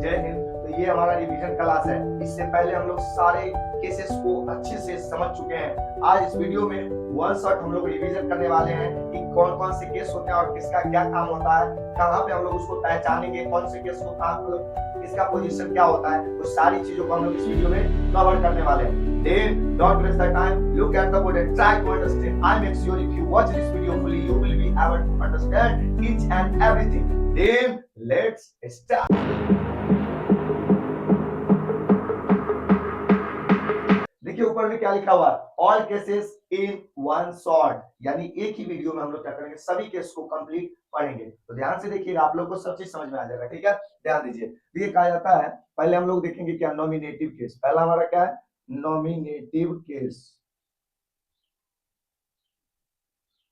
जय हिंद। तो ये हमारा रिवीजन क्लास है। इससे पहले हम लोग सारे केसेस को अच्छे से समझ चुके हैं। आज इस वीडियो में वन शॉट हम लोग रिवीजन करने वाले हैं कि कौन कौन से केस होते हैं और किसका क्या काम होता है, कहाँ पे हम लोग उसको पहचानेंगे, कौन से केस को कहाँ मतलब इसका पोजीशन क्या होता है, तो सारी चीजों को हम लोग इस वीडियो में कवर करने वाले हैं। Then don't waste the time. Look at the board and try to understand. I make sure if you watch this video fully, you will be able to understand each and everything. Then let's start. देखिए ऊपर में क्या लिखा हुआ है, all cases in one shot, यानी एक ही video में हम लोग क्या करेंगे, सभी केस को कंप्लीट पढ़ेंगे। तो ध्यान से देखिएगा, आप लोग को सब चीज समझ में आ जाएगा। ठीक है, ध्यान दीजिए। ये कहा जाता है, पहले हम लोग देखेंगे क्या नॉमिनेटिव केस। पहला हमारा क्या है, नॉमिनेटिव केस।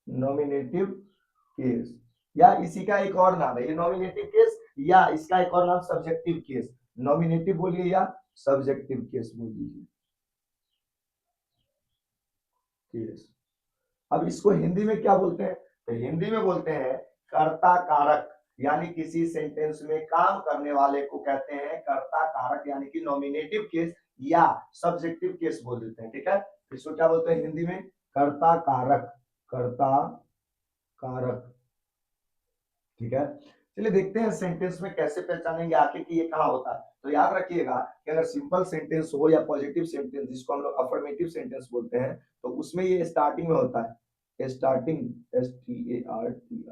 नॉमिनेटिव केस या इसी का एक और नाम है, ये नॉमिनेटिव केस या इसका एक और नाम सब्जेक्टिव केस। नॉमिनेटिव बोलिए या सब्जेक्टिव केस बोल दीजिए, केस। अब इसको हिंदी में क्या बोलते हैं, तो हिंदी में बोलते हैं कर्ता कारक, यानी किसी सेंटेंस में काम करने वाले को कहते हैं कर्ता कारक, यानी कि नॉमिनेटिव केस या सब्जेक्टिव केस बोल देते हैं। ठीक है, इसको क्या बोलते हैं हिंदी में, कर्ता कारक, कर्ता कारक। ठीक है, चलिए देखते हैं सेंटेंस में कैसे पहचानेंगे आखिर कि ये कहाँ होता है। तो याद रखिएगा कि अगर सिंपल सेंटेंस हो या पॉजिटिव सेंटेंस, जिसको हम लोग अफर्मेटिव सेंटेंस बोलते हैं, तो उसमें ये स्टार्टिंग में होता है। स्टार्टिंग, STARTI,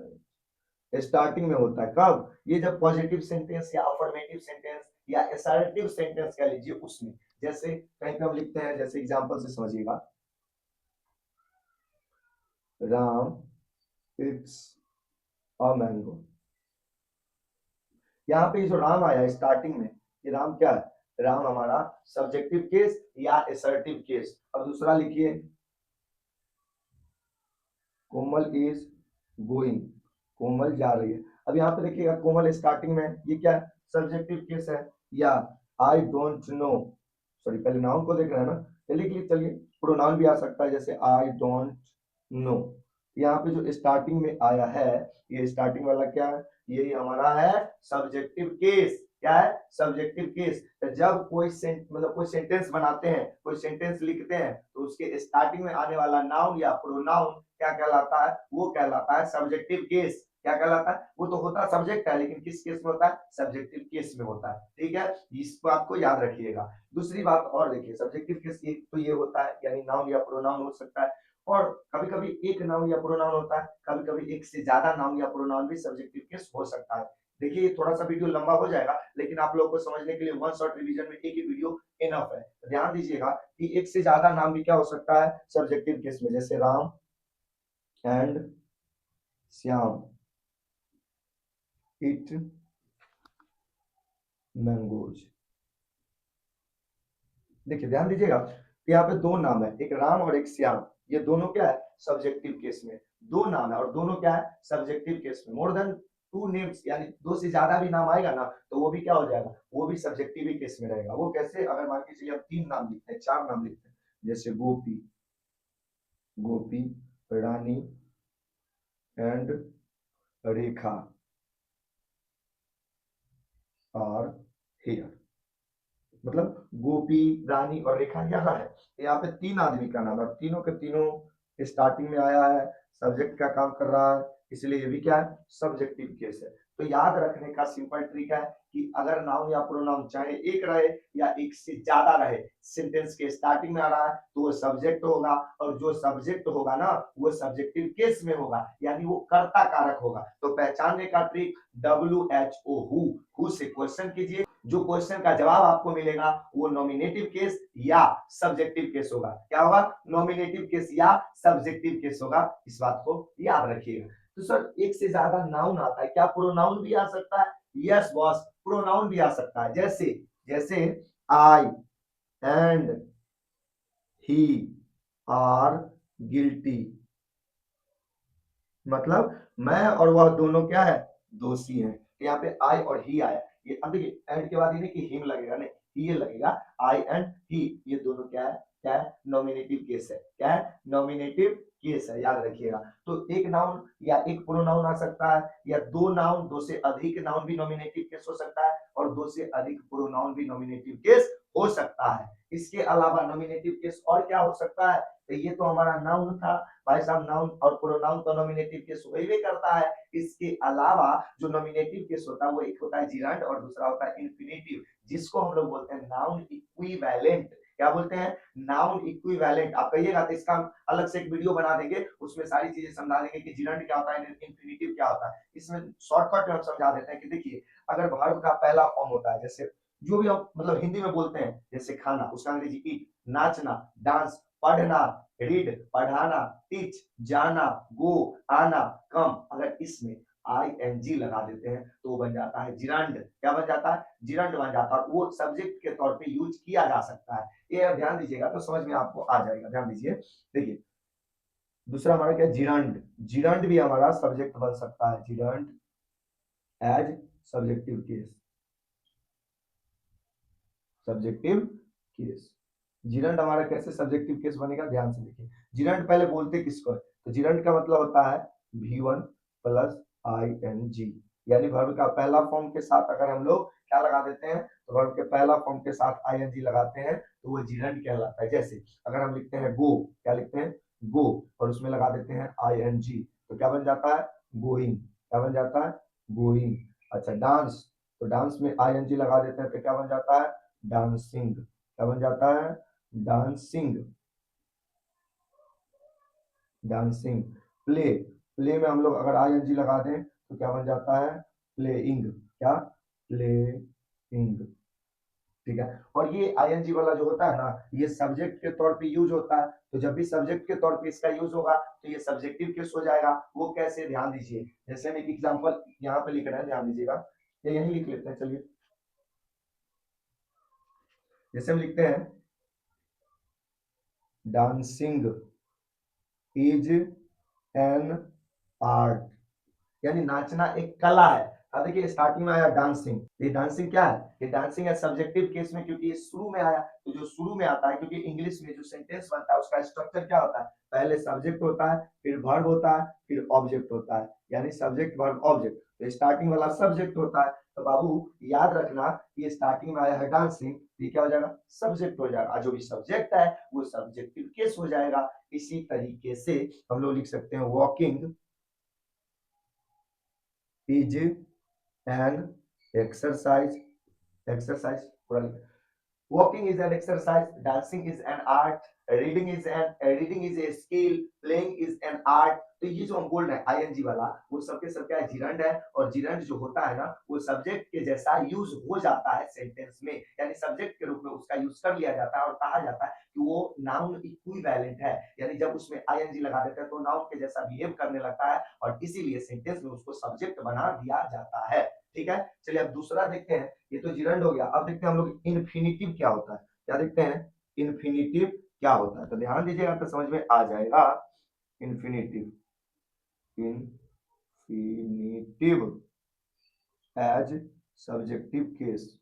स्टार्टिंग में होता है। कब, ये जब पॉजिटिव सेंटेंस या अफर्मेटिव सेंटेंस या असर्टिव सेंटेंस कह लीजिए उसमें। जैसे कहीं पे हम लिखते हैं, जैसे एग्जांपल से समझिएगा, राम इट्स अ मैंगो। यहाँ पे जो राम आया स्टार्टिंग में, ये राम क्या है, राम हमारा सब्जेक्टिव केस या असर्टिव केस। अब दूसरा लिखिए, कोमल इज गोइंग, कोमल जा रही है। अब यहाँ पे देखिएगा कोमल स्टार्टिंग में, ये क्या है, सब्जेक्टिव केस है। या आई डोंट नो, सॉरी पहले नाउन को देख रहे हैं ना, चलिए लिख लीजिए, चलिए प्रोनाउन भी आ सकता है, जैसे आई डोंट नो। यहाँ पे जो स्टार्टिंग में आया है, ये स्टार्टिंग वाला क्या है, ये हमारा है सब्जेक्टिव केस। क्या है, सब्जेक्टिव केस। जब कोई मतलब कोई सेंटेंस बनाते हैं, कोई सेंटेंस लिखते हैं, तो उसके स्टार्टिंग में आने वाला नाउन या प्रोनाउन क्या कहलाता है, वो कहलाता है सब्जेक्टिव केस। क्या कहलाता है, वो तो होता सब्जेक्ट है, लेकिन किस केस में होता है, सब्जेक्टिव केस में होता है। ठीक है, इस बात को याद रखिएगा। दूसरी बात और देखिए, सब्जेक्टिव केस एक तो ये होता है, यानी नाउन या प्रोनाउन हो सकता है, और कभी कभी एक नाउन या प्रोनाउन होता है, कभी कभी एक से ज्यादा नाउन या प्रोनाउन भी सब्जेक्टिव केस हो सकता है। देखिए थोड़ा सा वीडियो लंबा हो जाएगा, लेकिन आप लोगों को समझने के लिए वन शॉट रिवीजन में एक ही वीडियो इनफ है। ध्यान दीजिएगा कि एक से ज्यादा नाम भी क्या हो सकता है सब्जेक्टिव केस में, जैसे Ram and Shyam it mangoes. देखिए ध्यान दीजिएगा, यहाँ पे दो नाम है, एक राम और एक श्याम। ये दोनों क्या है, सब्जेक्टिव केस में। दो नाम है और दोनों क्या है, सब्जेक्टिव केस में। मोर देन टू नेम्स, यानी दो से ज्यादा भी नाम आएगा ना, तो वो भी क्या हो जाएगा, वो भी सब्जेक्टिव केस में रहेगा। वो कैसे, अगर मान के चलिए हम तीन नाम लिखते हैं, चार नाम लिखते हैं, जैसे गोपी, गोपी, रानी एंड रेखा और हेयर। मतलब गोपी, रानी और रेखा यहाँ है, यहाँ पे तीन आदमी का नाम है, तीनों के तीनों स्टार्टिंग में आया है, सब्जेक्ट का काम कर रहा है, इसलिए ये भी क्या है, सब्जेक्टिव केस है। तो याद रखने का सिंपल ट्रिक है कि अगर नाउन या प्रोनाउन चाहे एक रहे या एक से ज्यादा रहे, सेंटेंस के स्टार्टिंग में आ रहा है तो वो सब्जेक्ट होगा, और जो सब्जेक्ट होगा ना वो सब्जेक्टिव केस में होगा, यानी वो कर्ता कारक होगा। तो पहचानने का ट्रिक WHO, हु से क्वेश्चन कीजिए, जो क्वेश्चन का जवाब आपको मिलेगा वो नॉमिनेटिव केस या सब्जेक्टिव केस होगा। क्या होगा, नॉमिनेटिव केस या सब्जेक्टिव केस होगा। इस बात को याद रखिएगा। तो सर एक से ज्यादा नाउन आता है, क्या प्रोनाउन भी आ सकता है? यस बॉस, प्रोनाउन भी आ सकता है। जैसे जैसे आई एंड ही आर गिल्टी, मतलब मैं और वह दोनों क्या है, दोषी हैं। यहाँ पे आई और ही आया, ये अब देखिए एंड के बाद ये नहीं कि हिम लगेगा, नहीं ही लगेगा। आई एंड ही, ये दोनों क्या है, क्या है, नॉमिनेटिव केस है। क्या है, नॉमिनेटिव केस है, याद रखिएगा। तो एक नाउन या एक प्रोनाउन आ सकता है, या दो नाउन, दो से अधिक नाउन भी नॉमिनेटिव केस हो सकता है, और दो से अधिक प्रोनाउन भी नॉमिनेटिव केस हो सकता है। इसके अलावा नॉमिनेटिव केस और क्या हो सकता है? तो ये तो हमारा नाउन था भाई साहब, नाउन और प्रोनाउन तो नॉमिनेटिव केस हो ही करता है। इसके अलावा जो नॉमिनेटिव केस होता है वो एक होता है जिरंड और दूसरा होता है इन्फिनेटिव, जिसको हम लोग बोलते हैं नाउन इक्विवेलेंट। क्या बोलते हैं? Noun equivalent. आप कहिएगा तो इसका हम अलग से एक वीडियो बना देंगे, उसमें सारी चीजें समझा देंगे कि जिरंड क्या होता है, इन्फिनेटिव क्या होता है। इसमें शॉर्टकट में हम समझा देते हैं कि देखिए, अगर वर्ब का पहला फॉर्म होता है, जैसे जो भी हम मतलब हिंदी में बोलते हैं, जैसे खाना, उसका अंग्रेजी ईट, नाचना, डांस, पढ़ना, रीड, पढ़ाना, टीच, जाना, गो, आना, कम, अगर इसमें आईएनजी लगा देते हैं तो वो बन जाता है जिरंड। क्या बन जाता है? जिरंड बन जाता है। वो सब्जेक्ट के तौर पे यूज किया जा सकता है। ये ध्यान दीजिएगा तो समझ में आपको आ जाएगा। ध्यान दीजिए, देखिए दूसरा हमारा क्या है? जिरंड। जिरंड भी हमारा सब्जेक्ट बन सकता है, gerund as subjective case. Subjective case, gerund हमारा कैसे सब्जेक्टिव केस बनेगा, ध्यान से देखिए। जिरंड पहले बोलते किसको है? तो जिरंड का मतलब होता है V1 प्लस ING, यानी वर्ब का पहला फॉर्म के साथ अगर हम लोग क्या लगा देते हैं, तो वर्ब के पहला फॉर्म के साथ ING लगाते हैं तो वो जिरंड कहलाता है। जैसे अगर हम लिखते हैं गो, क्या लिखते हैं? गो, और उसमें लगा देते हैं ING, तो क्या बन जाता है? गोइंग। क्या बन जाता है? गोइंग। अच्छा, डांस, तो डांस में ING लगा देते हैं तो क्या बन जाता है? डांसिंग। क्या बन जाता है? डांसिंग। डांसिंग। प्ले, प्ले में हम लोग अगर आईएनजी लगा दें तो क्या बन जाता है? प्लेइंग। क्या? प्लेइंग। ठीक है। और ये आईएनजी वाला जो होता है ना, ये सब्जेक्ट के तौर पे यूज होता है, तो जब भी सब्जेक्ट के तौर पे इसका यूज होगा तो ये सब्जेक्टिव केस हो जाएगा। वो कैसे, ध्यान दीजिए। जैसे हम एक एग्जांपल यहाँ पे लिख रहे हैं, ध्यान दीजिएगा, या यही लिख लेते हैं, चलिए। जैसे हम लिखते हैं डांसिंग इज एन आर्ट, यानी नाचना एक कला है। अब देखिए स्टार्टिंग में आया डांसिंग, ये डांसिंग क्या है? ये डांसिंग है सब्जेक्टिव केस में, क्योंकि ये शुरू में आया। तो जो शुरू में आता है, क्योंकि इंग्लिश में जो सेंटेंस बनता है उसका स्ट्रक्चर क्या होता है? पहले सब्जेक्ट होता है, फिर वर्ब होता है, फिर ऑब्जेक्ट होता है, यानी सब्जेक्ट वर्ब ऑब्जेक्ट। तो स्टार्टिंग वाला सब्जेक्ट होता है, तो बाबू याद रखना, ये स्टार्टिंग में आया है डांसिंग, ये क्या हो जाएगा? सब्जेक्ट हो जाएगा। जो भी सब्जेक्ट है वो सब्जेक्टिव केस हो जाएगा। इसी तरीके से हम लोग लिख सकते हैं walking is an exercise. Exercise पूरा लिखा। Walking is an exercise, dancing is an art, reading is a skill, playing is an art। तो ये जो हम बोल रहे हैं आईएनजी वाला, वो सबके सब क्या है? जिरंड है। और जिरंड जो होता है ना, वो सब्जेक्ट के जैसा यूज हो जाता है सेंटेंस में, यानी सब्जेक्ट के रूप में उसका यूज कर लिया जाता है, और कहा जाता है कि वो नाउन इक्विवेलेंट है, यानी जब उसमें आईएनजी लगा देते हैं तो नाउन के जैसा बिहेव करने लगता है, और इसीलिए सेंटेंस में उसको सब्जेक्ट बना दिया जाता है। ठीक है, चलिए अब दूसरा देखते हैं। ये तो जिरंड हो गया। अब देखते हैं हम लोग इन्फिनिटिव क्या होता है। क्या देखते हैं? इन्फिनिटिव क्या होता है, तो ध्यान दीजिएगा तो समझ में आ जाएगा। Infinitive, infinitive as subjective case.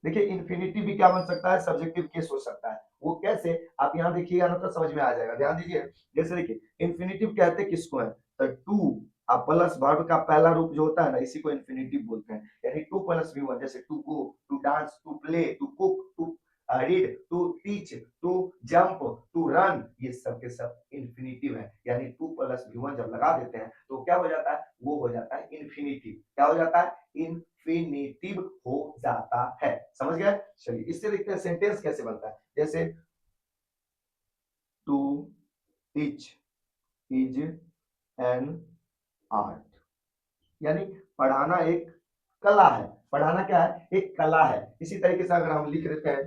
देखिए इन्फिनिटिव भी क्या बन सकता है? सब्जेक्टिव केस हो सकता है। वो कैसे, आप यहाँ देखिएगा ना तो समझ में आ जाएगा। ध्यान दीजिए, जैसे देखिए इन्फिनिटिव कहते किसको है? तो टू प्लस वर्ब का पहला रूप जो होता है ना, इसी को इन्फिनिटिव बोलते हैं। यानी टू प्लस V1, जैसे to go, to dance, to play, to cook, to read, to teach, to jump, to run, ये सब के सब इन्फिनिटिव है। यानी टू प्लस V1 जब लगा देते हैं तो क्या हो जाता है? वो हो जाता है इन्फिनिटिव। क्या हो जाता है? इन्फिनिटिव हो जाता है। समझ गए? चलिए इससे देखते हैं सेंटेंस कैसे बनता है। जैसे to teach is an art, यानी पढ़ाना एक कला है। पढ़ाना क्या है? एक कला है। इसी तरीके से अगर हम लिख देते हैं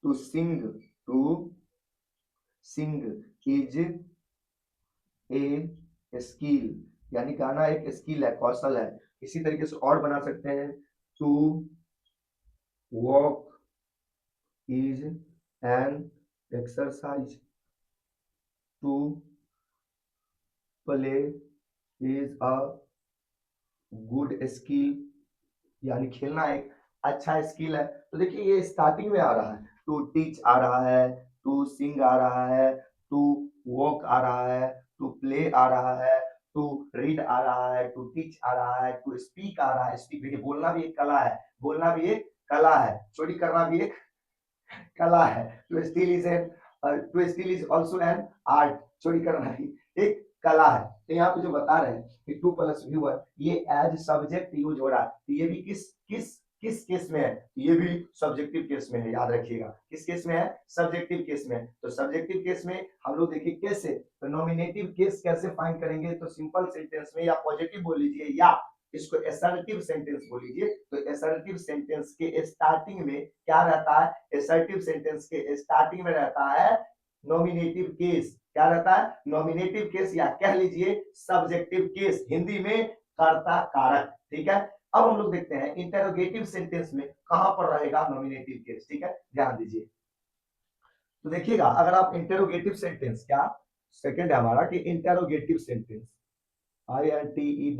to sing, to sing is a skill, यानी गाना एक स्किल है, कौशल है। इसी तरीके से और बना सकते हैं to walk is an exercise, to play is a good skill, यानी खेलना एक अच्छा स्किल है। तो देखिए ये स्टार्टिंग में आ रहा है, टू टीच आ रहा है, टू सिंग आ रहा है, टू वॉक आ रहा है, टू प्ले आ रहा है, टू रीड आ रहा है, टू टीच आ रहा है, टू स्पीक आ रहा है। स्पीक देखिए, बोलना भी एक कला है, बोलना भी एक कला है, चोरी करना भी एक कला है। To steal is also an art, चोरी करना भी एक कला है। तो यहाँ पे जो बता रहे हैं कि टू प्लस व्यूअर ये एज सब्जेक्ट यूज हो रहा है, तो ये भी किस किस किस केस में है, ये भी सब्जेक्टिव केस में है, याद रखिएगा किस केस में है, सब्जेक्टिव केस में। तो सब्जेक्टिव केस में हम लोग देखिए कैसे, तो नॉमिनेटिव केस कैसे फाइंड करेंगे, तो सिंपल सेंटेंस में या पॉजिटिव बोल लीजिए या इसको असर्टिव सेंटेंस बोल लीजिए। तो असर्टिव सेंटेंस के स्टार्टिंग में क्या रहता है, असर्टिव सेंटेंस के स्टार्टिंग में रहता है नॉमिनेटिव केस, क्या रहता है, नॉमिनेटिव केस या कह लीजिए सब्जेक्टिव केस, हिंदी में कर्ता कारक, ठीक है। अब हम लोग देखते हैं इंटेरोगेटिव सेंटेंस में कहां पर रहेगा नॉमिनेटिव केस, ठीक है, ध्यान दीजिए। तो देखिएगा अगर आप इंटेरोगेटिव सेंटेंस, क्या सेकंड है हमारा कि interrogative sentence, INTERROGATIVE,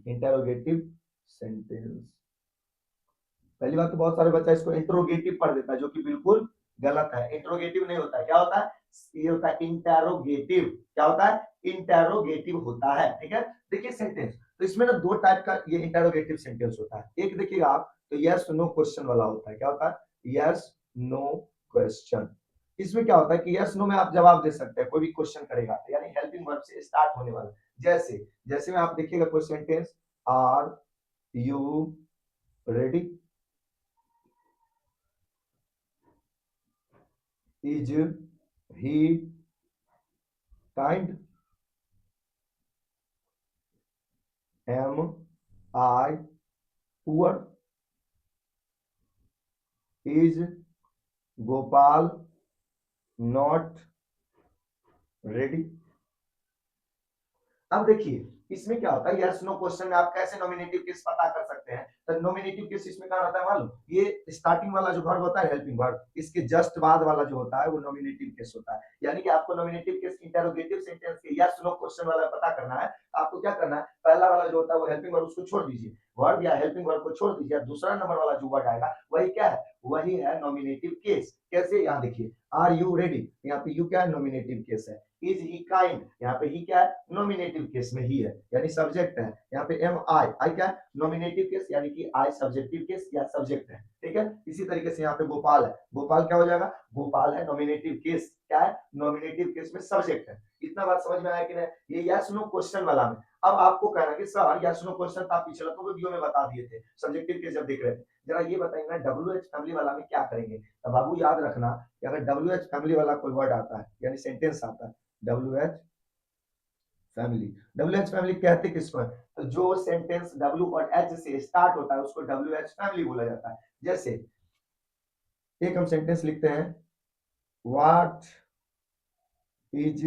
interrogative sentence. पहली बात तो बहुत सारे बच्चा इसको इंट्रोगेटिव पढ़ देता है, जो कि बिल्कुल गलत है। इंट्रोगेटिव नहीं होता है, क्या होता है, ये होता है इंटेरोगेटिव। क्या होता है, इंटेरोगेटिव होता है, ठीक है। देखिए सेंटेंस, तो इसमें ना दो टाइप का ये इंटेरोगेटिव सेंटेंस होता है। एक देखिएगा आप, तो यस नो क्वेश्चन वाला होता है, क्या होता है, यस नो क्वेश्चन। इसमें क्या होता है कि यस नो में आप जवाब दे सकते हैं, कोई भी क्वेश्चन करेगा, यानी हेल्पिंग वर्ब से स्टार्ट होने वाला। जैसे जैसे में आप देखिएगा कोई sentence, are you ready, is he kind, am I poor, is Gopal not ready. अब देखिए इसमें क्या होता है, यस नो क्वेश्चन में आप कैसे नॉमिनेटिव केस पता कर सकते हैं। तो नॉमिनेटिव केस इसमें क्या रहता है मालूम, ये स्टार्टिंग वाला जो वर्ब होता है हेल्पिंग वर्ब, इसके जस्ट बाद वाला जो होता है वो नॉमिनेटिव केस होता है। यानी कि आपको नॉमिनेटिव केस इंटेरोगेटिव सेंटेंस के यस नो क्वेश्चन वाला पता करना है, तो आपको क्या करना है, पहला वाला जो होता है वो हेल्पिंग वर्ब, उसको छोड़ दीजिए, वर्ब या हेल्पिंग वर्ब को छोड़ दीजिए, दूसरा नंबर वाला जो वर्ड आएगा वही क्या है, वही है नॉमिनेटिव केस। कैसे, यहाँ देखिए, आर यू रेडी, यहाँ पे यू क्या है, नॉमिनेटिव केस है। इज ही काइंड, यहाँ पे ही क्या है, नॉमिनेटिव केस में ही है, यानी सब्जेक्ट है। यहाँ पे एम आई, आई क्या है, नॉमिनेटिव केस, यानी कि आई सब्जेक्टिव केस या सब्जेक्ट है, ठीक है। इसी तरीके से यहाँ पे गोपाल है, गोपाल क्या हो जाएगा, गोपाल है नॉमिनेटिव केस, क्या है, नॉमिनेटिव केस में सब्जेक्ट है। इतना बात समझ में आया कि नहीं, ये यस नो क्वेश्चन वाला में। अब आपको कहना कि सर यस नो क्वेश्चन तो आप पिछले वीडियो में बता दिए थे, सब्जेक्टिव केस जब देख रहे थे, जरा ये बताएंगे ना डब्ल्यू एच फैमिली वाला में क्या करेंगे। तो बाबू याद रखना कि अगर डब्ल्यू एच फैमिली वाला कोई वर्ड आता है यानी सेंटेंस आता है, W H family, W H family कहते किसको है, तो जो सेंटेंस डब्ल्यू और एच से स्टार्ट होता है उसको डब्ल्यू एच फैमिली बोला जाता है। जैसे एक हम सेंटेंस लिखते हैं, व्हाट इज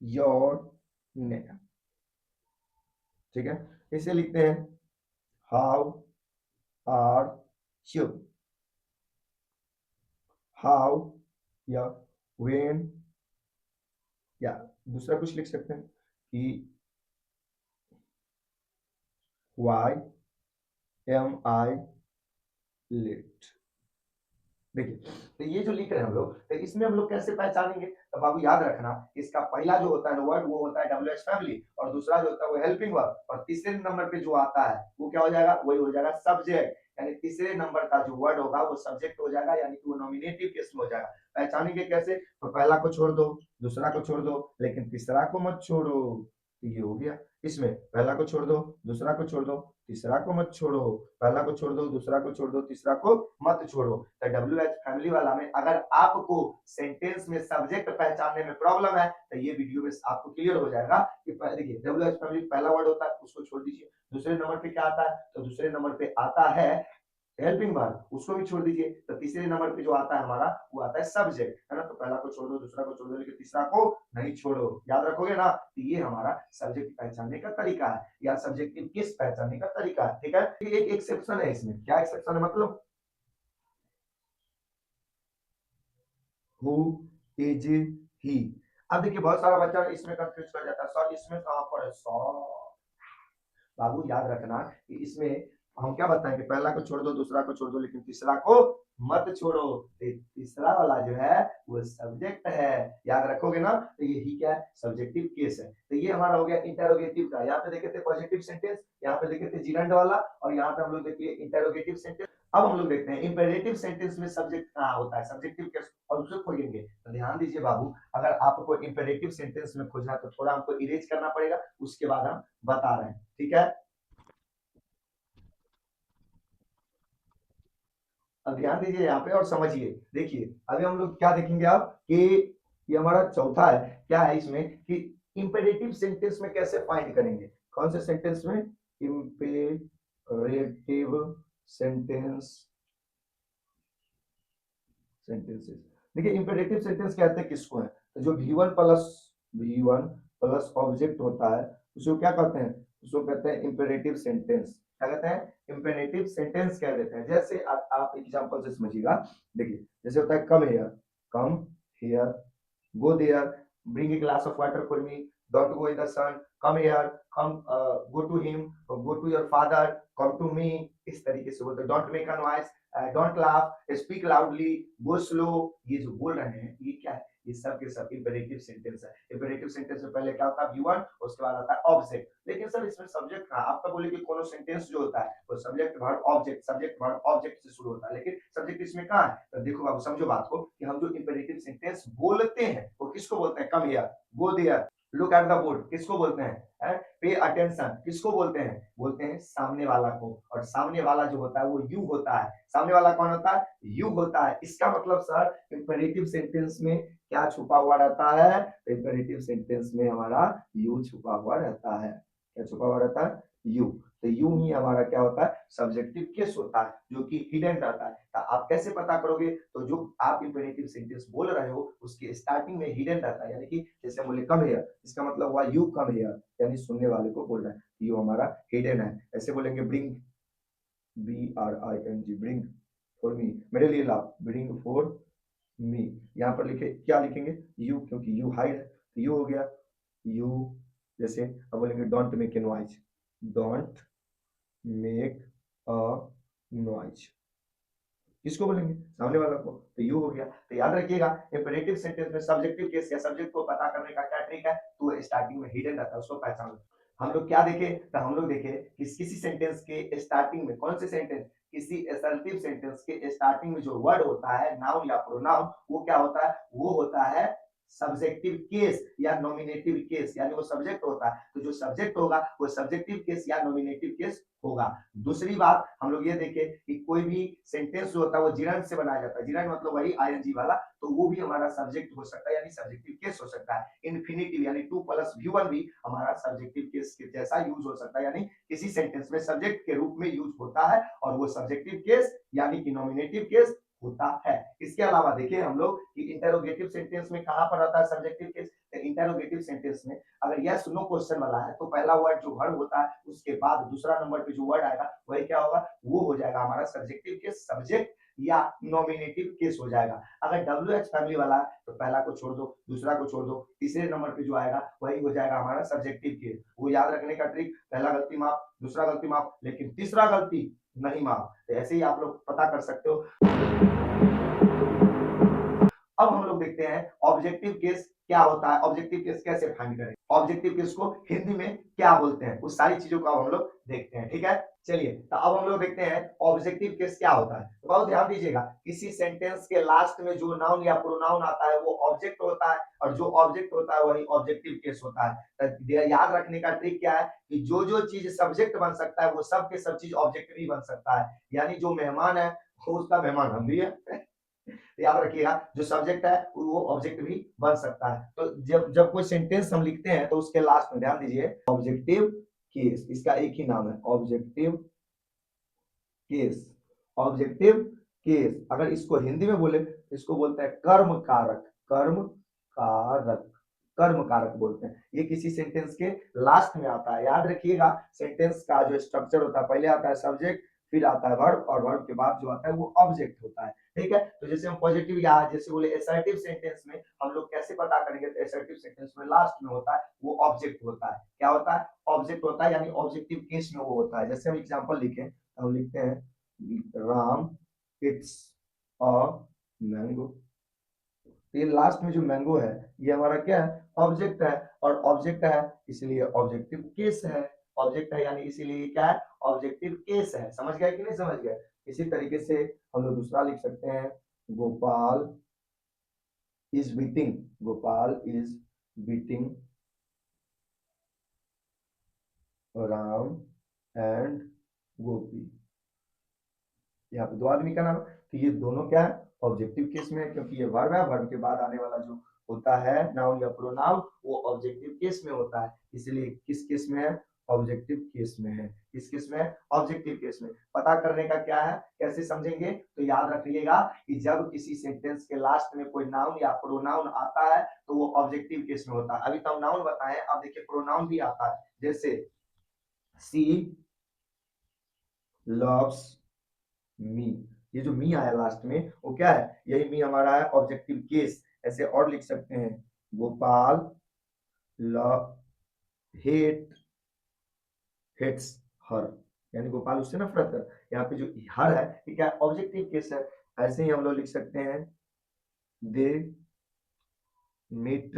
योर नेम, ठीक है। इसे लिखते हैं, हाउ आर यू, हाउ या व्हेन, या दूसरा कुछ लिख सकते हैं कि व्हाई एम आई लेट। देखिए तो ये जो लिख रहे हैं हम लोग, तो इसमें हम लोग कैसे पहचानेंगे, तो बाबू याद रखना इसका पहला जो होता है वर्ड वो होता है डब्ल्यू एच फैमिली, और दूसरा जो होता है वो हेल्पिंग वर्ब, और तीसरे नंबर पे जो आता है वो क्या हो जाएगा, वही हो जाएगा सब्जेक्ट। यानी तीसरे नंबर का जो वर्ड होगा वो सब्जेक्ट हो जाएगा, यानी कि वो नॉमिनेटिव केस में हो जाएगा। पहचानेंगे कैसे, तो पहला को छोड़ दो, दूसरा को छोड़ दो, लेकिन तीसरा को मत छोड़ो। तो ये हो गया, इसमें पहला को छोड़ दो, दूसरा को छोड़ दो, तीसरा को मत छोड़ो, पहला को छोड़ दो, दूसरा को छोड़ दो, तीसरा को मत छोड़ो। तो डब्ल्यू एच फैमिली वाला में अगर आपको सेंटेंस में सब्जेक्ट पहचानने में प्रॉब्लम है तो ये वीडियो में आपको क्लियर हो जाएगा कि देखिए डब्ल्यू एच फैमिली पहला वर्ड होता है उसको छोड़ दीजिए, दूसरे नंबर पे क्या आता है, तो दूसरे नंबर पे आता है हेल्पिंग वर्ब, उसको भी छोड़ दीजिए। तो तीसरे नंबर पे जो आता है हमारा वो आता है सब्जेक्ट, है ना। तो पहला को छोड़ दो, दूसरा को छोड़ दो, लेकिन तीसरा को नहीं छोड़ो, याद रखोगे ना। तो ये हमारा सब्जेक्ट पहचानने का तरीका है या सब्जेक्टिव केस पहचानने का तरीका है, ठीक है। एक एक्सेप्शन है इसमें, क्या एक्सेप्शन है मतलब, हु इज ही। अब देखिए बहुत सारा बच्चा इसमें कंफ्यूज कर जाता है, सर इसमें कहां पर है सर, बाबू याद रखना कि इसमें हम क्या बताएं कि पहला को छोड़ दो, दूसरा को छोड़ दो, लेकिन तीसरा को मत छोड़ो। तीसरा वाला जो है वो सब्जेक्ट है, याद रखोगे ना। तो यही क्या है, सब्जेक्टिव केस है। तो ये हमारा हो गया इंटेरोगेटिव का। यहाँ पे देखे थे पॉजिटिव सेंटेंस, यहाँ पे देखे थे जिरंड वाला, और यहाँ पे हम लोग देखिए इंटेरोगेटिव सेंटेंस। अब हम लोग देखते हैं इंपेरेटिव सेंटेंस में सब्जेक्ट कहाँ होता है, सब्जेक्टिव केस, और उसे खोजेंगे। तो ध्यान दीजिए बाबू, अगर आपको इंपेरेटिव सेंटेंस में खोजना है तो थोड़ा हमको इरेज करना पड़ेगा, उसके बाद हम बता रहे हैं, ठीक है। अब ध्यान दीजिए यहाँ पे और समझिए। देखिए अभी हम लोग क्या देखेंगे अब कि ये हमारा चौथा है, क्या है इसमें कि इंपेरेटिव सेंटेंस में कैसे फाइंड करेंगे। कौन से सेंटेंस में, इंपेरेटिव सेंटेंस, सेंटेंसेस। देखिए इंपेरेटिव सेंटेंस कहते हैं किसको है, तो जो V1 प्लस ऑब्जेक्ट होता है उसको क्या कहते हैं, उसको कहते हैं इंपेरेटिव सेंटेंस। क्या कहते हैं, इंपेरेटिव सेंटेंस कह देते हैं। जैसे आप एग्जांपल से समझिएगा। देखिए जैसे होता है come here, come here, go there, bring a glass of water for me, don't go in the sun, come here, come go to him, go to your father, come to me, इस तरीके से बोलते हैं। don't make a noise, don't laugh, speak loudly, go slow. ये जो बोल रहे हैं ये क्या है, ये सब के सब इंपेरेटिव सेंटेंस है। इंपेरेटिव सेंटेंस में पहले क्या होता है, V1, उसके बाद आता है ऑब्जेक्ट। लेकिन सर इसमें सब्जेक्ट कहाँ, आपका बोले कि कोनो सेंटेंस जो होता है वो subject verb object, subject verb object से शुरू होता है, लेकिन सब्जेक्ट इसमें कहाँ है। तो देखो बाबू समझो बात को कि हम जो इंपेरेटिव सेंटेंस बोलते हैं वो किसको बोलते हैं, come here, go there, look at the board, किसको बोलते हैं, पे अटेंशन, किसको बोलते हैं, बोलते हैं सामने वाला को। और सामने वाला जो होता है वो यू होता है। सामने वाला कौन होता है, यू होता है। इसका मतलब सर इंपेरेटिव सेंटेंस में क्या छुपा हुआ रहता है, इंपेरेटिव सेंटेंस में हमारा यू छुपा हुआ रहता है। क्या छुपा हुआ रहता है, यू। तो यू ही हमारा क्या होता है, सब्जेक्टिव केस होता है, जो कि हिडन रहता है। तो आप कैसे पता करोगे, तो जो आप इंपेरेटिव सेंटेंस बोल रहे हो उसके स्टार्टिंग में हिडन रहता है, यानी कि जैसे बोले कम हियर, इसका मतलब हुआ यू कम हियर, यानी सुनने वाले को बोल रहा है, यू हमारा हिडन है। ऐसे बोलेंगे bring, BRING, bring for me, मेरे लिए लाओ, ब्रिंग फॉर मी। यहाँ पर लिखे क्या लिखेंगे, यू, क्योंकि यू हाइड है, तो यू हो गया यू। जैसे अब बोलेंगे don't make a noise, don't make a noise, किसको बोलेंगे, सामने वाला को, तो यू हो गया। तो याद रखिएगा इंपेरेटिव सेंटेंस में सब्जेक्टिव केस या सब्जेक्ट को पता करने का क्या ट्रिक है, तो स्टार्टिंग में हिडन रहता है, उसको पहचान लो। हम लोग क्या देखे, तो हम लोग देखे कि किसी सेंटेंस के स्टार्टिंग में, कौन से सेंटेंस, किसी असर्टिव सेंटेंस के स्टार्टिंग में जो वर्ड होता है, नाउन या प्रोनाउन, वो क्या होता है, वो होता है सब्जेक्टिव केस या नॉमिनेटिव केस, यानी वो सब्जेक्ट होता है। तो जो सब्जेक्ट होगा वो सब्जेक्टिव केस या नॉमिनेटिव केस होगा। दूसरी बात हम लोग ये देखे कि कोई भी सेंटेंस जो होता है वो जिरंड से बनाया जाता है, जिरंड मतलब वही आईएनजी वाला, तो वो भी हमारा सब्जेक्ट हो सकता है, यानी सब्जेक्टिव केस हो सकता है। इन्फिनिटिव यानी 2 + V1 भी हमारा सब्जेक्टिव केस के जैसा यूज हो सकता है, यानी किसी सेंटेंस में सब्जेक्ट के रूप में यूज होता है, और वो सब्जेक्टिव केस यानी कि नॉमिनेटिव केस होता है। इसके अलावा देखिए हम लोग कि इंटेरोगेटिव सेंटेंस में कहां पर आता है सब्जेक्टिव केस, इंटेरोगेटिव सेंटेंस में अगर यस नो क्वेश्चन वाला है तो पहला वर्ड जो वर्ड होता है उसके बाद दूसरा नंबर पे जो वर्ड आएगा वही क्या होगा, वो हो जाएगा हमारा सब्जेक्टिव केस, सब्जेक्ट या नॉमिनेटिव केस हो जाएगा। अगर WH फैमिली वाला है तो पहला को छोड़ दो, दूसरा को छोड़ दो, तीसरे नंबर पे जो आएगा वही हो जाएगा हमारा सब्जेक्टिव केस। वो याद रखने का ट्रिक, पहला गलती माफ, दूसरा गलती माफ, लेकिन तीसरा गलती नहीं माफ। तो ऐसे ही आप लोग पता कर सकते हो। अब हम लोग देखते हैं ऑब्जेक्टिव केस क्या होता है, ऑब्जेक्टिव केस कैसे फाइंड करें, ऑब्जेक्टिव केस को हिंदी में क्या बोलते हैं, उस सारी चीजों को अब हम लोग देखते हैं, ठीक है। चलिए तो अब हम लोग देखते हैं ऑब्जेक्टिव केस क्या होता है। तो बहुत ध्यान दीजिएगा, किसी सेंटेंस के लास्ट में जो नाउन या प्रोनाउन आता है वो ऑब्जेक्ट होता है, और जो ऑब्जेक्ट होता है वही ऑब्जेक्टिव केस होता है। तो याद रखने का ट्रिक क्या है कि जो जो चीज सब्जेक्ट बन सकता है वो सब के सब चीज ऑब्जेक्ट भी बन सकता है, यानी जो मेहमान है वो उसका मेहमान हम भी है। याद रखिएगा जो सब्जेक्ट है वो ऑब्जेक्ट भी बन सकता है। तो जब जब कोई सेंटेंस हम लिखते हैं तो उसके लास्ट में ध्यान दीजिए ऑब्जेक्टिव केस, इसका एक ही नाम है ऑब्जेक्टिव केस। ऑब्जेक्टिव केस अगर इसको हिंदी में बोले इसको बोलते हैं कर्म कारक, कर्म कारक, कर्म कारक बोलते हैं। ये किसी सेंटेंस के लास्ट में आता है। याद रखिएगा सेंटेंस का जो स्ट्रक्चर होता है, पहले आता है सब्जेक्ट, फिर आता है वर्ब, और वर्ब के बाद जो आता है वो ऑब्जेक्ट होता है, ठीक है। तो जैसे हम पॉजिटिव या जैसे बोले असर्टिव सेंटेंस में हम लोग कैसे पता करेंगे, तो असर्टिव सेंटेंस में लास्ट में होता है वो ऑब्जेक्ट होता है, क्या होता है, ऑब्जेक्ट होता है, यानी ऑब्जेक्टिव केस में वो होता है। जैसे हम एग्जांपल लिखें, हम लिखते हैं राम इट्स अ मैंगो। तो ये लास्ट में जो मैंगो है ये हमारा क्या है, ऑब्जेक्ट है, और ऑब्जेक्ट है इसलिए ऑब्जेक्टिव केस है। ऑब्जेक्ट है यानी इसीलिए क्या है, ऑब्जेक्टिव केस है। समझ गए कि नहीं समझ गए? इसी तरीके से हम लोग दूसरा लिख सकते हैं, Gopal is beating, Gopal is beating Ram and Gopi. यहाँ पे दो आदमी का नाम है, तो ये दोनों क्या है, ऑब्जेक्टिव केस में है, क्योंकि ये वर्ब है, वर्ब के बाद आने वाला जो होता है नाउन या प्रोनाउन वो ऑब्जेक्टिव केस में होता है। इसलिए किस केस में है, ऑब्जेक्टिव केस में है। किस केस में है, ऑब्जेक्टिव केस में। पता करने का क्या है, कैसे समझेंगे, तो याद रखिएगा कि जब किसी सेंटेंस के लास्ट में कोई नाउन या प्रोनाउन आता है तो वो ऑब्जेक्टिव केस में होता है। अभी तो हम नाउन बताए, अब देखिए प्रोनाउन भी आता है। जैसे सी लव्स मी, ये जो मी आया लास्ट में वो क्या है, यही मी हमारा है ऑब्जेक्टिव केस। ऐसे और लिख सकते हैं, गोपाल लव हेट हेट्स हर, यानी गोपाल उससे नफरत कर। यहाँ पे जो हर है ये क्या ऑब्जेक्टिव केस है। ऐसे ही हम लोग लिख सकते हैं, दे मीट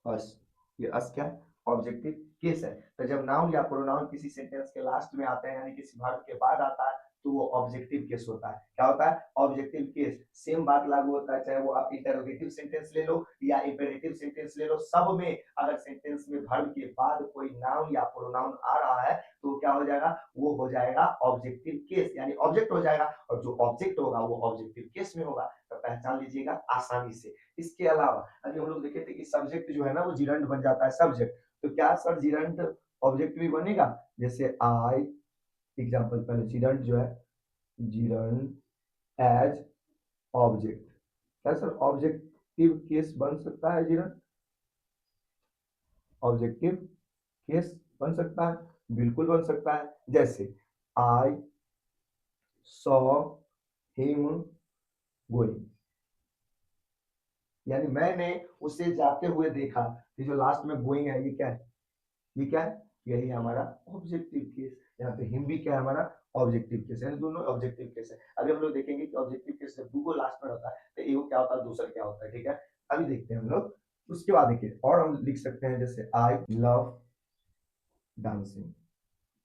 अस, ये अस क्या है, ऑब्जेक्टिव केस है। तो जब नाउन या प्रोनाउन किसी सेंटेंस के लास्ट में आते हैं यानी किसी वर्ब के बाद आता है तो वो ऑब्जेक्टिव केस होता है। क्या होता है, ऑब्जेक्टिव केस। सेम बात लागू होता है चाहे वो आप इंटरोगेटिव सेंटेंस ले लो या इंपेरेटिव सेंटेंस ले लो, सब में अगर सेंटेंस में वर्ब के बाद कोई नाउन या प्रोनाउन आ रहा है तो क्या हो जाएगा, वो हो जाएगा ऑब्जेक्टिव केस, यानी ऑब्जेक्ट हो जाएगा, और जो ऑब्जेक्ट होगा वो ऑब्जेक्टिव केस में होगा। तो पहचान लीजिएगा आसानी से। इसके अलावा अभी हम लोग देखे थे कि सब्जेक्ट जो है ना वो जिरंड बन जाता है सब्जेक्ट। तो क्या सर जिरंड ऑब्जेक्ट भी बनेगा? जैसे आई एग्जांपल, पहले जिरंड जो है, जिरंड एज ऑब्जेक्ट, क्या सर ऑब्जेक्टिव केस बन सकता है जिरंड? ऑब्जेक्टिव केस बन सकता है, बिल्कुल बन सकता है। जैसे आई सॉ हिम गोइंग, यानी मैंने उसे जाते हुए देखा। ये जो लास्ट में गोइंग है ये क्या है, ये क्या है, यही हमारा ऑब्जेक्टिव केस। यहाँ पे हिम भी क्या है, हमारा ऑब्जेक्टिव केस है, दोनों ऑब्जेक्टिव केस है। अभी हम लोग देखेंगे कि ऑब्जेक्टिव केस जब दो लास्ट में रहता है तो एक क्या होता है, दूसरा क्या होता है, ठीक है। अभी देखते हैं हम लोग। उसके बाद देखिए और हम लिख सकते हैं, जैसे आई लव डांसिंग,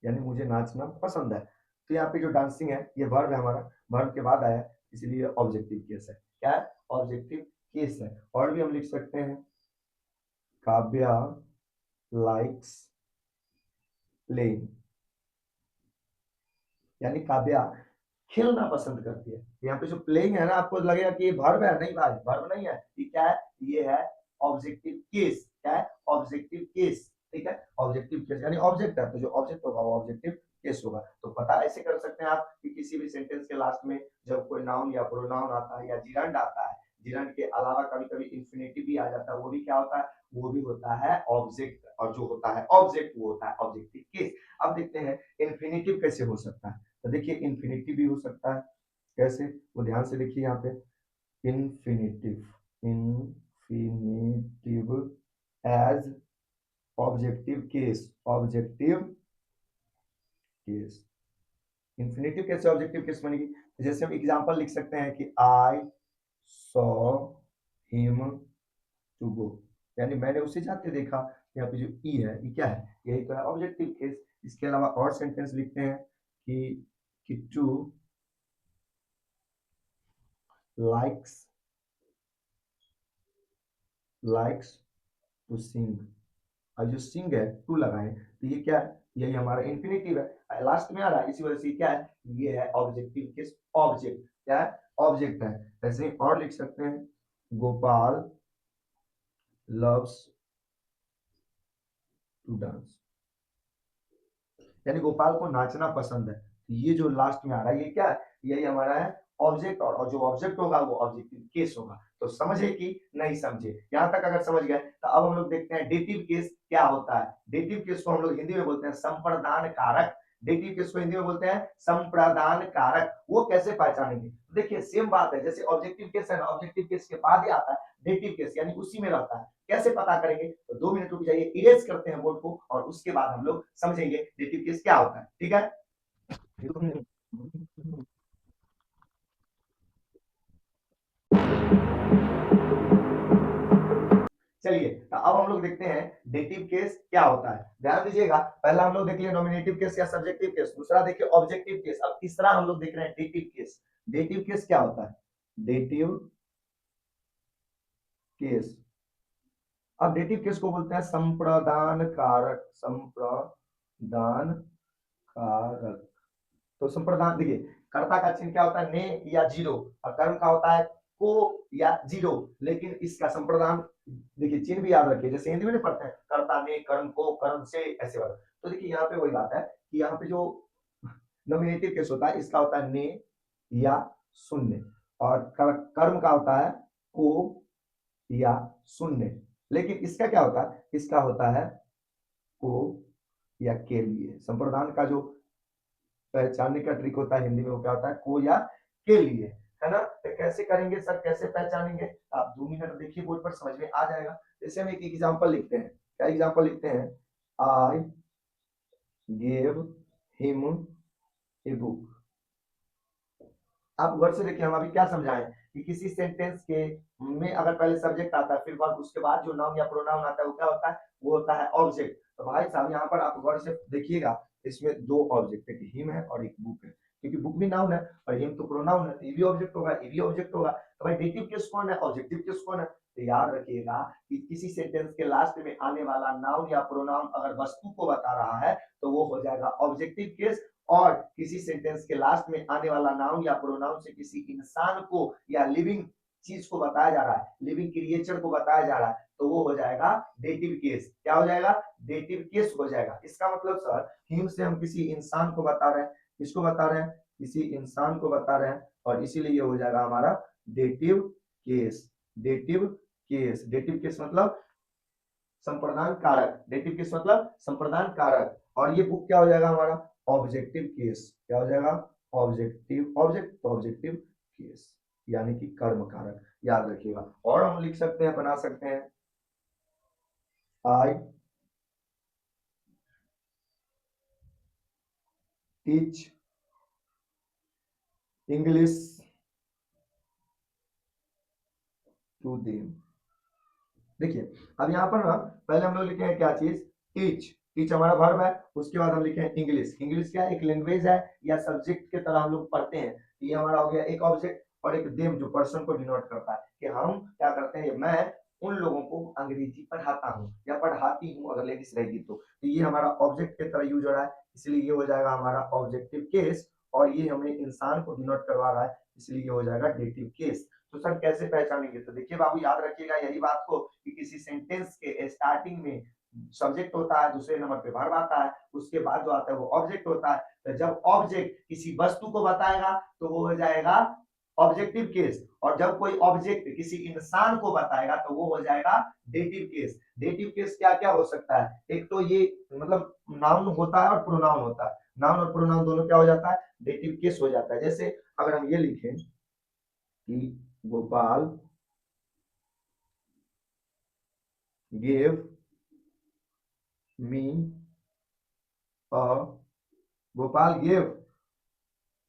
यानी मुझे नाचना पसंद है। तो यहाँ पे जो डांसिंग है ये वर्ब है हमारा, वर्ब के बाद आया इसलिए ऑब्जेक्टिव केस है। क्या है, ऑब्जेक्टिव केस है। और भी हम लिख सकते हैं, काव्या लाइक्स प्लेइंग, यानी काव्या खेलना पसंद करती है। यहाँ पे जो प्लेइंग है ना, आपको लगेगा कि ये वर्ब है, नहीं भाई वर्ब नहीं है, ये क्या है, ये है ऑब्जेक्टिव केस। क्या है, ऑब्जेक्टिव केस, ठीक है। ऑब्जेक्टिव केस यानी ऑब्जेक्ट है, तो जो ऑब्जेक्ट होगा वो ऑब्जेक्टिव केस होगा। तो पता ऐसे कर सकते हैं आप कि किसी भी सेंटेंस के लास्ट में जब कोई नाउन या प्रोनाउन आता है या जिरंड आता है, जिरंड के अलावा कभी कभी इंफिनिटिव भी आ जाता है, वो भी क्या होता है, वो भी होता है ऑब्जेक्ट, और जो होता है ऑब्जेक्ट वो होता है ऑब्जेक्टिव केस। अब देखते हैं इन्फिनिटिव कैसे हो सकता है। तो देखिए इन्फिनिटिव भी हो सकता है, कैसे, वो ध्यान से देखिए यहाँ पे, infinitive, infinitive as objective case, objective case. Infinitive कैसे ऑब्जेक्टिव केस बनेगी, जैसे हम एग्जांपल लिख सकते हैं कि I saw him to go, यानी मैंने उसे जाते देखा। यहाँ पे जो ई है ये क्या है, यही तो है ऑब्जेक्टिव केस। इसके अलावा और सेंटेंस लिखते हैं कि Kittu likes likes to sing, और जो सिंग है टू लगाए तो ये क्या है, यही हमारा इन्फिनिटिव है, लास्ट में आ रहा है, इसी वजह से क्या है, ये है ऑब्जेक्टिव केस। ऑब्जेक्ट क्या है, ऑब्जेक्ट है। ऐसे ही और लिख सकते हैं, गोपाल लव्स टू डांस, यानी गोपाल को नाचना पसंद है। ये जो लास्ट में आ रहा है ये क्या है, यही हमारा है ऑब्जेक्ट, और जो ऑब्जेक्ट होगा वो ऑब्जेक्टिव केस होगा। तो समझे कि नहीं समझे, यहां तक अगर समझ गए तो अब हम लोग देखते हैं डेटिव केस क्या होता है। डेटिव केस को हम लोग हिंदी में बोलते हैं संप्रदान कारक। डेटिव केस को हिंदी में बोलते हैं संप्रदान कारक। वो कैसे पहचानेंगे, देखिए सेम बात है, जैसे ऑब्जेक्टिव केस है ना, ऑब्जेक्टिव केस के बाद ही आता है डेटिव केस, यानी उसी में रहता है। कैसे पता करेंगे? तो 2 मिनट रुक जाइए, इरेज करते हैं बोर्ड को और उसके बाद हम लोग समझेंगे डेटिव केस क्या होता है। ठीक है, चलिए तो अब हम लोग देखते हैं डेटिव केस क्या होता है। ध्यान दीजिएगा, पहला हम लोग देख लिए नॉमिनेटिव केस या सब्जेक्टिव केस, दूसरा देखिए ऑब्जेक्टिव केस, अब तीसरा हम लोग देख रहे हैं डेटिव केस। डेटिव केस क्या होता है? डेटिव केस, अब डेटिव केस को बोलते हैं संप्रदान कारक। संप्रदान कारक, तो संप्रदान देखिए, कर्ता का चिन्ह क्या होता है? ने या जीरो, और कर्म का होता है को या जीरो, लेकिन इसका संप्रदान देखिए चिन्ह भी याद रखिए, जैसे हिंदी में नहीं पढ़ते हैं कर्ता ने, कर्म को, कर्म से, ऐसे वाला। तो देखिए यहाँ पे वही बात है कि यहाँ पे जो नॉमिनेटिव केस होता है इसका होता है ने या शून्य, और कर्म का होता है को या शून्य, लेकिन इसका क्या होता है? इसका होता है को या के लिए। संप्रदान का जो पहचानने का ट्रिक होता है हिंदी में, वो क्या होता है? को या के लिए, है ना। तो कैसे करेंगे सर, कैसे पहचानेंगे? आप 2 मिनट देखिए बोर्ड पर, समझ में आ जाएगा। जैसे हम एक एग्जांपल लिखते हैं, क्या एग्जांपल लिखते हैं? I gave him a book. आप वर्ड से देखिए, हम अभी क्या समझाएं कि किसी सेंटेंस के में अगर पहले सब्जेक्ट आता है, फिर वर्ब, उसके बाद जो नाउन या प्रोनाउन आता है वो क्या होता है? वो होता है ऑब्जेक्ट। तो भाई साहब यहाँ पर आप गौर से देखिएगा, इसमें 2 ऑब्जेक्ट है, एक हिम है और एक बुक है, क्योंकि बुक भी नाउन है और हिम तो प्रोनाउन है, तो ये भी ऑब्जेक्ट होगा, ये भी ऑब्जेक्ट होगा। तो भाई डेटिव केस कौन है, ऑब्जेक्टिव केस कौन है? तो याद रखिएगा कि किसी सेंटेंस के लास्ट में आने वाला नाउन या प्रोनाउन अगर वस्तु को बता रहा है तो वो हो जाएगा ऑब्जेक्टिव केस, और किसी सेंटेंस के लास्ट में आने वाला नाउन या प्रोनाउन से किसी इंसान को या लिविंग चीज को बताया जा रहा है, लिविंग क्रिएचर को बताया जा रहा है, तो वो हो जाएगा डेटिव केस। क्या हो जाएगा? डेटिव केस हो जाएगा। इसका मतलब सर, हिम से हम किसी इंसान को बता रहे हैं, किसको बता रहे हैं? किसी इंसान को बता रहे हैं, और इसीलिए ये हो जाएगा हमारा dative case. Dative case, dative case मतलब संप्रदान कारक, डेटिव केस मतलब संप्रदान कारक, और ये बुक क्या हो जाएगा हमारा? Objective case. क्या हो जाएगा? ऑब्जेक्टिव, ऑब्जेक्ट तो ऑब्जेक्टिव केस, यानी कि कर्म कारक, याद रखिएगा। और हम लिख सकते हैं, बना सकते हैं, I teach English to them. देखिए अब यहाँ पर ना पहले हम लोग लिखे हैं क्या चीज? टीच। टीच हमारा वर्ब है, उसके बाद हम लिखे हैं इंग्लिश। इंग्लिश क्या है? एक लैंग्वेज है या सब्जेक्ट के तरह हम लोग पढ़ते हैं। ये हमारा हो गया एक ऑब्जेक्ट, और एक देम जो पर्सन को डिनोट करता है कि हम क्या करते हैं, मैं उन लोगों को अंग्रेजी पढ़ाता हूँ या पढ़ाती हूँ, अगर लेडीज रहेगी तो ये हमारा ऑब्जेक्ट के तरह यूज हो रहा है, इसलिए ये हो जाएगा हमारा ऑब्जेक्टिव केस, और ये हमें इंसान को डिनोट करवा रहा है, इसलिए ये हो जाएगा डेटिव केस। तो सर कैसे पहचानेंगे? तो देखिए बाबू, याद रखिएगा यही बात को कि किसी सेंटेंस के स्टार्टिंग में सब्जेक्ट होता है, दूसरे नंबर पे वर्ब आता है, उसके बाद जो आता है वो ऑब्जेक्ट होता है। तो जब ऑब्जेक्ट किसी वस्तु को बताएगा तो वो हो जाएगा ऑब्जेक्टिव केस, और जब कोई ऑब्जेक्ट किसी इंसान को बताएगा तो वो हो जाएगा डेटिव केस। डेटिव केस क्या क्या हो सकता है? एक तो ये मतलब नाउन होता है और प्रोनाउन होता है, नाउन और प्रोनाउन दोनों क्या हो जाता है? डेटिव केस हो जाता है। जैसे अगर हम ये लिखें कि Gopal gave me a, Gopal gave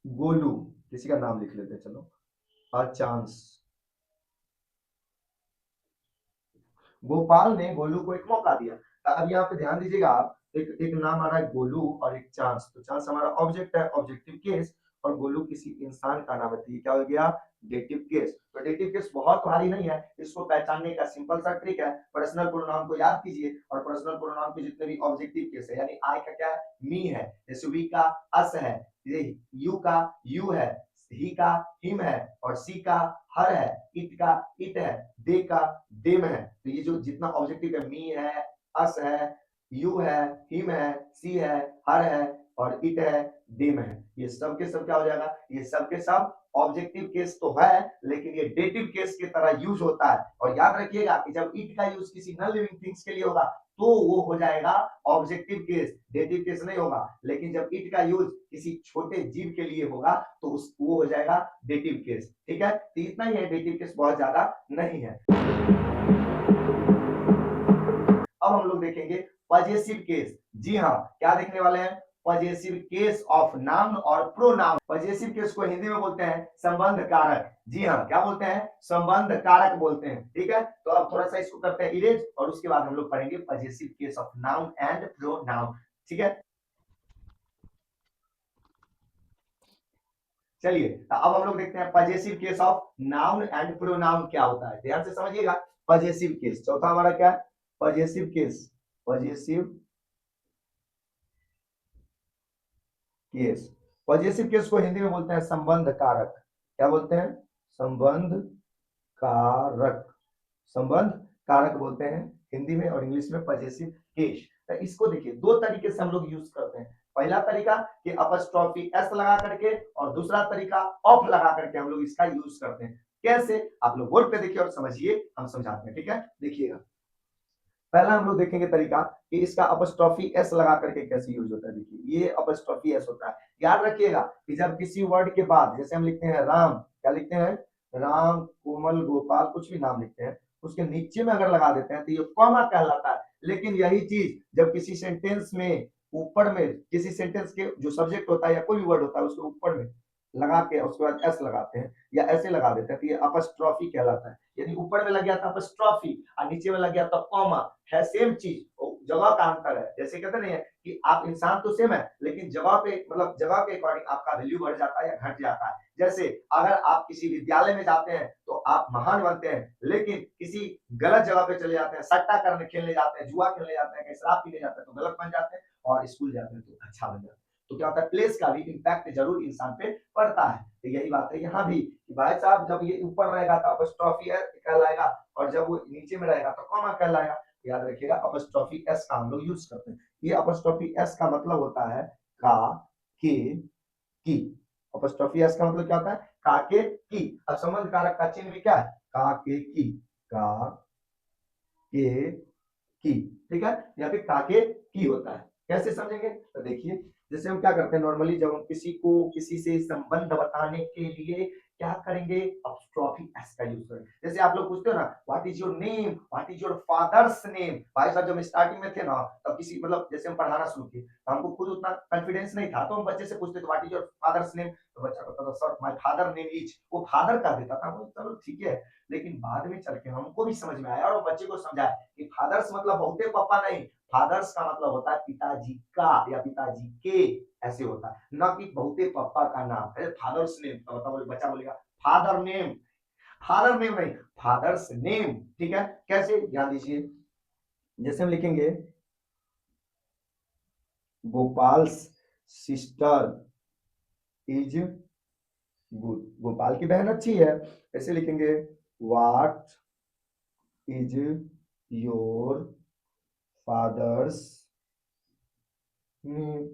Golu, किसी का नाम लिख लेते हैं, चलो, अ चांस। गोपाल ने गोलू को एक मौका दिया। अब यहाँ पे ध्यान दीजिएगा आप, एक एक नाम आ रहा है गोलू और एक चांस, तो चांस हमारा ऑब्जेक्ट है, ऑब्जेक्टिव केस, और गोलू किसी इंसान का नाम है, तो ये क्या हो गया? Dative case. तो डेटिव केस बहुत भारी नहीं है, इसको पहचानने का सिंपल सा ट्रिक है, पर्सनल प्रोनाउन को याद कीजिए, और पर्सनल प्रोनाउन के जितने भी ऑब्जेक्टिव केस है, यानी आई का क्या है? मी है, जैसे वी का अस है, यू का यू है, ही का हिम है, और सी का हर है, इट का इट है, दे का देम है। तो ये जो जितना ऑब्जेक्टिव है, मी है, अस है, यू है, हिम है, सी है, हर है, और इट है, देम है, ये सब के सब क्या हो जाएगा? ये सब के सब ऑब्जेक्टिव केस तो है, लेकिन ये डेटिव केस की तरह यूज होता है। और याद रखिएगा कि जब इट का यूज किसी नॉन लिविंग थिंग्स के लिए होगा तो वो हो जाएगा ऑब्जेक्टिव केस, डेटिव केस नहीं होगा। लेकिन जब इट का यूज किसी छोटे जीव के लिए होगा तो वो हो जाएगा डेटिव केस। ठीक है, तो इतना ही है, डेटिव केस बहुत ज्यादा नहीं है। अब हम लोग देखेंगे पजेसिव केस। जी हाँ, क्या देखने वाले हैं? पजेसिव केस ऑफ नाउन और प्रोनाउन। पजेसिव केस को हिंदी में बोलते हैं संबंध कारक। जी हाँ, क्या बोलते हैं? संबंध कारक बोलते हैं। ठीक है, तो अब थोड़ा सा इसको करते हैं इरेज, और उसके बाद हम लोग पढ़ेंगे possessive case of noun and pronoun. ठीक है, चलिए अब हम लोग देखते हैं possessive case of noun and pronoun क्या होता है। ध्यान से समझिएगा। पजेसिव केस, चौथा हमारा क्या है? Possessive case. Possessive case. Possessive case को हिंदी में बोलते हैं संबंध कारक। क्या बोलते हैं? संबंध कारक। संबंध कारक बोलते हैं हिंदी में, और इंग्लिश में पजेसिव केस। तो इसको देखिए, दो तरीके से हम लोग यूज करते हैं। पहला तरीका कि अपस्ट्रॉफी एस लगा करके, और दूसरा तरीका ऑफ लगा करके हम लोग इसका यूज करते हैं। कैसे? आप लोग बोर्ड पे देखिए और समझिए, हम समझाते हैं। ठीक है, देखिएगा। पहला हम लोग देखेंगे तरीका कि इसका अपस्ट्रॉफी एस लगा करके कैसे यूज होता है। देखिए, ये अपस्ट्रॉफी एस होता है। याद रखिएगा कि जब किसी वर्ड के बाद, जैसे हम लिखते हैं राम, क्या लिखते हैं? राम, कोमल, गोपाल, कुछ भी नाम लिखते हैं, उसके नीचे में अगर लगा देते हैं तो ये कॉमा कहलाता है। लेकिन यही चीज जब किसी सेंटेंस में ऊपर में, किसी सेंटेंस के जो सब्जेक्ट होता है या कोई भी वर्ड होता है उसके ऊपर में लगा के उसके बाद एस लगाते हैं या ऐसे लगा देते हैं, तो ये अपस्ट्रॉफी कहलाता है। यदि ऊपर में लग गया था अपस्ट्रॉफी और नीचे में लग गया था कॉमा, है सेम चीज, जगह का अंतर है। जैसे कहते नहीं है कि आप इंसान तो सेम है, लेकिन जगह पे, मतलब जगह के अकॉर्डिंग आपका वैल्यू बढ़ जाता है या घट जाता है। जैसे अगर आप किसी विद्यालय में जाते हैं तो आप महान बनते हैं, लेकिन किसी गलत जगह पे चले जाते हैं, सट्टा करने खेलने जाते हैं, जुआ खेलने जाते हैं, कहीं शराब पीने जाते हैं तो गलत बन जाते हैं, और स्कूल जाते हैं तो अच्छा बन जाते हैं। तो क्या होता है? प्लेस का भी इम्पैक्ट जरूर इंसान पे पड़ता है। तो यही बात है यहाँ भी कि भाई साहब जब ये ऊपर रहेगा तो अपस्ट्रॉफी कहलाएगा, और जब वो नीचे में रहेगा तो कॉमा कहलाएगा। याद रखिएगा, अपस्ट्रॉफी एस का हम लोग यूज करते हैं। ये अपस्ट्रॉफी एस का मतलब होता है का, के, की। अपस्ट्रॉफी एस का मतलब क्या होता है? का, के, की। अब संबंध कारक का चिन्ह भी क्या है? का, के, की। का, के, की। ठीक है, यहाँ पे का, के, की होता है। कैसे समझेंगे? तो देखिए, जैसे हम क्या करते हैं नॉर्मली, जब हम किसी को किसी से संबंध बताने के लिए क्या करेंगे? अपस्ट्रॉफी एस का यूज करेंगे। जैसे आप लोग पूछते हो ना, what is your name, what is your father's name. भाई साहब जब स्टार्टिंग में थे ना, तब किसी, मतलब जैसे हम पढ़ाना शुरू किए तो हमको खुद उतना कॉन्फिडेंस नहीं था, तो हम बच्चे से पूछते थे what is your father's name, तो बच्चा कहता था sir my father name is, वो फादर का देता था। चलो ठीक है, लेकिन बाद में चल के हमको भी समझ में आया और बच्चे को समझाया कि फादर्स मतलब बहुते पापा नहीं, फादर्स का मतलब होता है पिताजी का या पिताजी के, ऐसे होता है, ना कि बहुते पापा का नाम है फादर्स नेम। तो बच्चा बोलेगा फादर नेम, फादर नेम नहीं, फादर्स नेम। ठीक है, कैसे? ध्यान दीजिए, जैसे हम लिखेंगे गोपाल्स सिस्टर इज गुड, गोपाल की बहन अच्छी है, ऐसे लिखेंगे what is your father's name.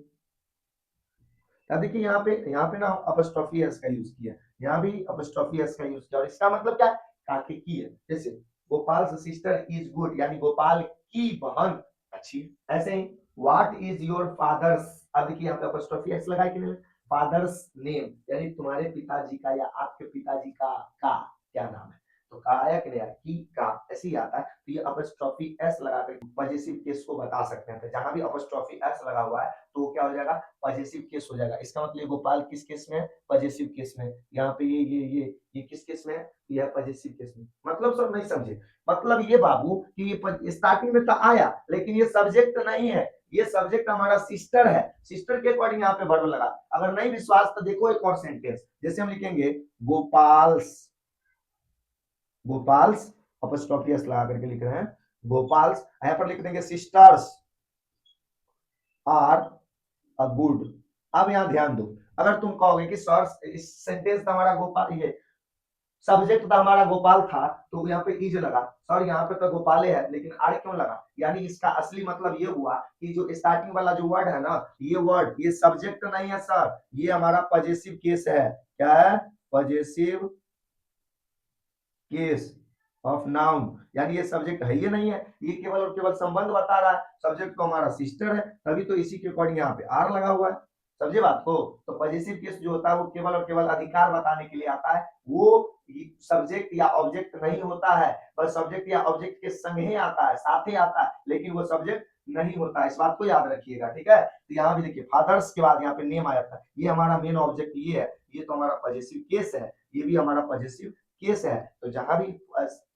अब देखिए यहाँ पे ना अपस्ट्रॉफी एस का यूज किया, यहाँ भी अपस्ट्रॉफी एस का यूज किया, और इसका मतलब क्या है? काके की है। जैसे गोपाल सिस्टर इज गुड, यानी गोपाल की बहन अच्छी है। ऐसे ही व्हाट इज योर फादर्स, अब देखिए यहाँ पे अपस्ट्रॉफी एस लगाए कि नहीं? फादर्स नेम, यानी तुम्हारे पिताजी का या आपके पिताजी का क्या नाम है? तो का आया कि नहीं आया? की, का, ऐसे ही आता है। तो ये अपस्ट्रॉफी एस लगा कर पॉजिटिव केस को बता सकते हैं। तो जहां भी अपस्ट्रॉफी एस लगा हुआ है तो क्या हो जाएगा? पॉजिटिव केस हो जाएगा। इसका मतलब गोपाल किस केस में है? पॉजिटिव केस में। यहाँ पे ये किस केस में है? यह पॉजिटिव केस में। मतलब सब नहीं समझे? मतलब ये बाबू कि ये स्टार्टिंग में तो आया, लेकिन ये सब्जेक्ट नहीं है, ये सब्जेक्ट हमारा सिस्टर है। सिस्टर के अकॉर्डिंग यहाँ पे वर्ब लगा। अगर नहीं विश्वास तो देखो एक और सेंटेंस, जैसे हम लिखेंगे गोपाल्स, गोपाल्स अपस्ट्रॉफी एस लगा करके लिख रहे हैं गोपाल्स, यहाँ पर लिख देंगे सिस्टर्स आर अ गुड। अब यहाँ ध्यान दो, अगर तुम कहोगे कि सर इस सेंटेंस का हमारा गोपाल, ये सब्जेक्ट था हमारा गोपाल था, तो यहाँ पे इज लगा, सर यहाँ पे तो गोपाले है लेकिन आर क्यों लगा? यानी इसका असली मतलब ये हुआ कि जो स्टार्टिंग वाला जो वर्ड है ना, ये वर्ड ये सब्जेक्ट नहीं है सर, ये हमारा पॉजिटिव केस है। क्या है? Positive case. ऑफ नाउन, यानी ये सब्जेक्ट है ये नहीं है, ये केवल और केवल संबंध बता रहा है, सब्जेक्ट तो हमारा सिस्टर है, तभी तो इसी के अकॉर्डिंग यहाँ पे आर लगा हुआ है। समझे बात को? तो पॉजिटिव केस जो होता है वो केवल और केवल अधिकार बताने के लिए आता है, वो सब्जेक्ट या ऑब्जेक्ट नहीं होता है, बस सब्जेक्ट या ऑब्जेक्ट के संग ही आता है, साथ ही आता है, लेकिन वो सब्जेक्ट नहीं होता है, इस बात को याद रखिएगा, ठीक है। तो यहाँ भी देखिए फादर्स के बाद यहाँ पे नेम आया था, ये हमारा मेन ऑब्जेक्ट ये है, ये तो हमारा पॉजिटिव केस है, ये भी हमारा पॉजिटिव केस है, तो जहां भी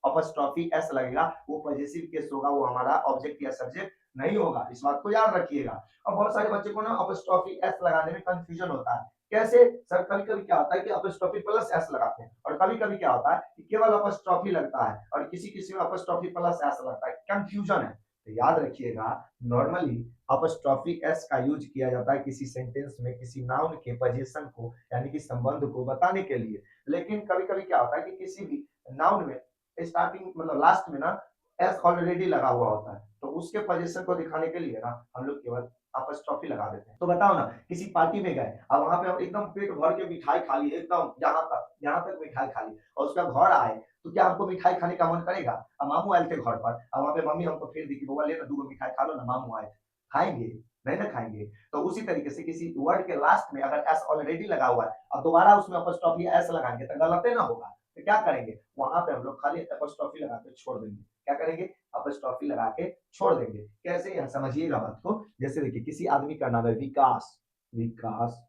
अपॉस्ट्रोफी एस लगेगा वो पॉजिटिव केस होगा, वो हमारा ऑब्जेक्ट या सब्जेक्ट नहीं होगा, इस बात को याद रखिएगा। अब बहुत सारे बच्चे को ना अपॉस्ट्रोफी एस लगाने में कंफ्यूजन होता है, कैसे सर? कभी कभी क्या होता है कि अपॉस्ट्रोफी प्लस एस लगाते हैं, और कभी कभी क्या होता है कि केवल अपॉस्ट्रोफी लगता है, और किसी किसी में अपॉस्ट्रोफी प्लस एस लगता है, कंफ्यूजन है। तो याद रखिएगा, नॉर्मली अपॉस्ट्रोफी एस का यूज किया जाता है किसी सेंटेंस में किसी नाउन के पोजीशन को यानी कि संबंध को बताने के लिए, लेकिन कभी कभी क्या होता है कि किसी भी नाउन में स्टार्टिंग मतलब लास्ट में ना एस ऑलरेडी लगा हुआ होता है, तो उसके पोजीशन को दिखाने के लिए ना हम लोग केवल अपॉस्ट्रोफी लगा देते हैं। तो बताओ ना, किसी पार्टी में गए और वहां पे हम एकदम पेट भर के मिठाई खा ली, एकदम यहाँ तक मिठाई खा ली, और उसका घर आए तो क्या हमको मिठाई खाने का मन करेगा? अब मामू आए थे घर पर, अब वहां पे मम्मी हमको फिर दी कि बउआ ले ना 2 मिठाई खा लो ना, मामू आए, खाएंगे? नहीं ना खाएंगे। तो उसी तरीके से किसी वर्ड के लास्ट में अगर एस ऑलरेडी लगा हुआ है और दोबारा उसमें अपॉस्ट्रोफी एस लगाएंगे तो गलत है ना होगा, तो क्या करेंगे वहां पे हम लोग खाली अपॉस्ट्रोफी लगा के छोड़ देंगे। क्या करेंगे? अपॉस्ट्रोफी लगा के छोड़ देंगे। कैसे? यह समझिएगा बात को। जैसे देखिए किसी आदमी का नाम है विकास, विकास,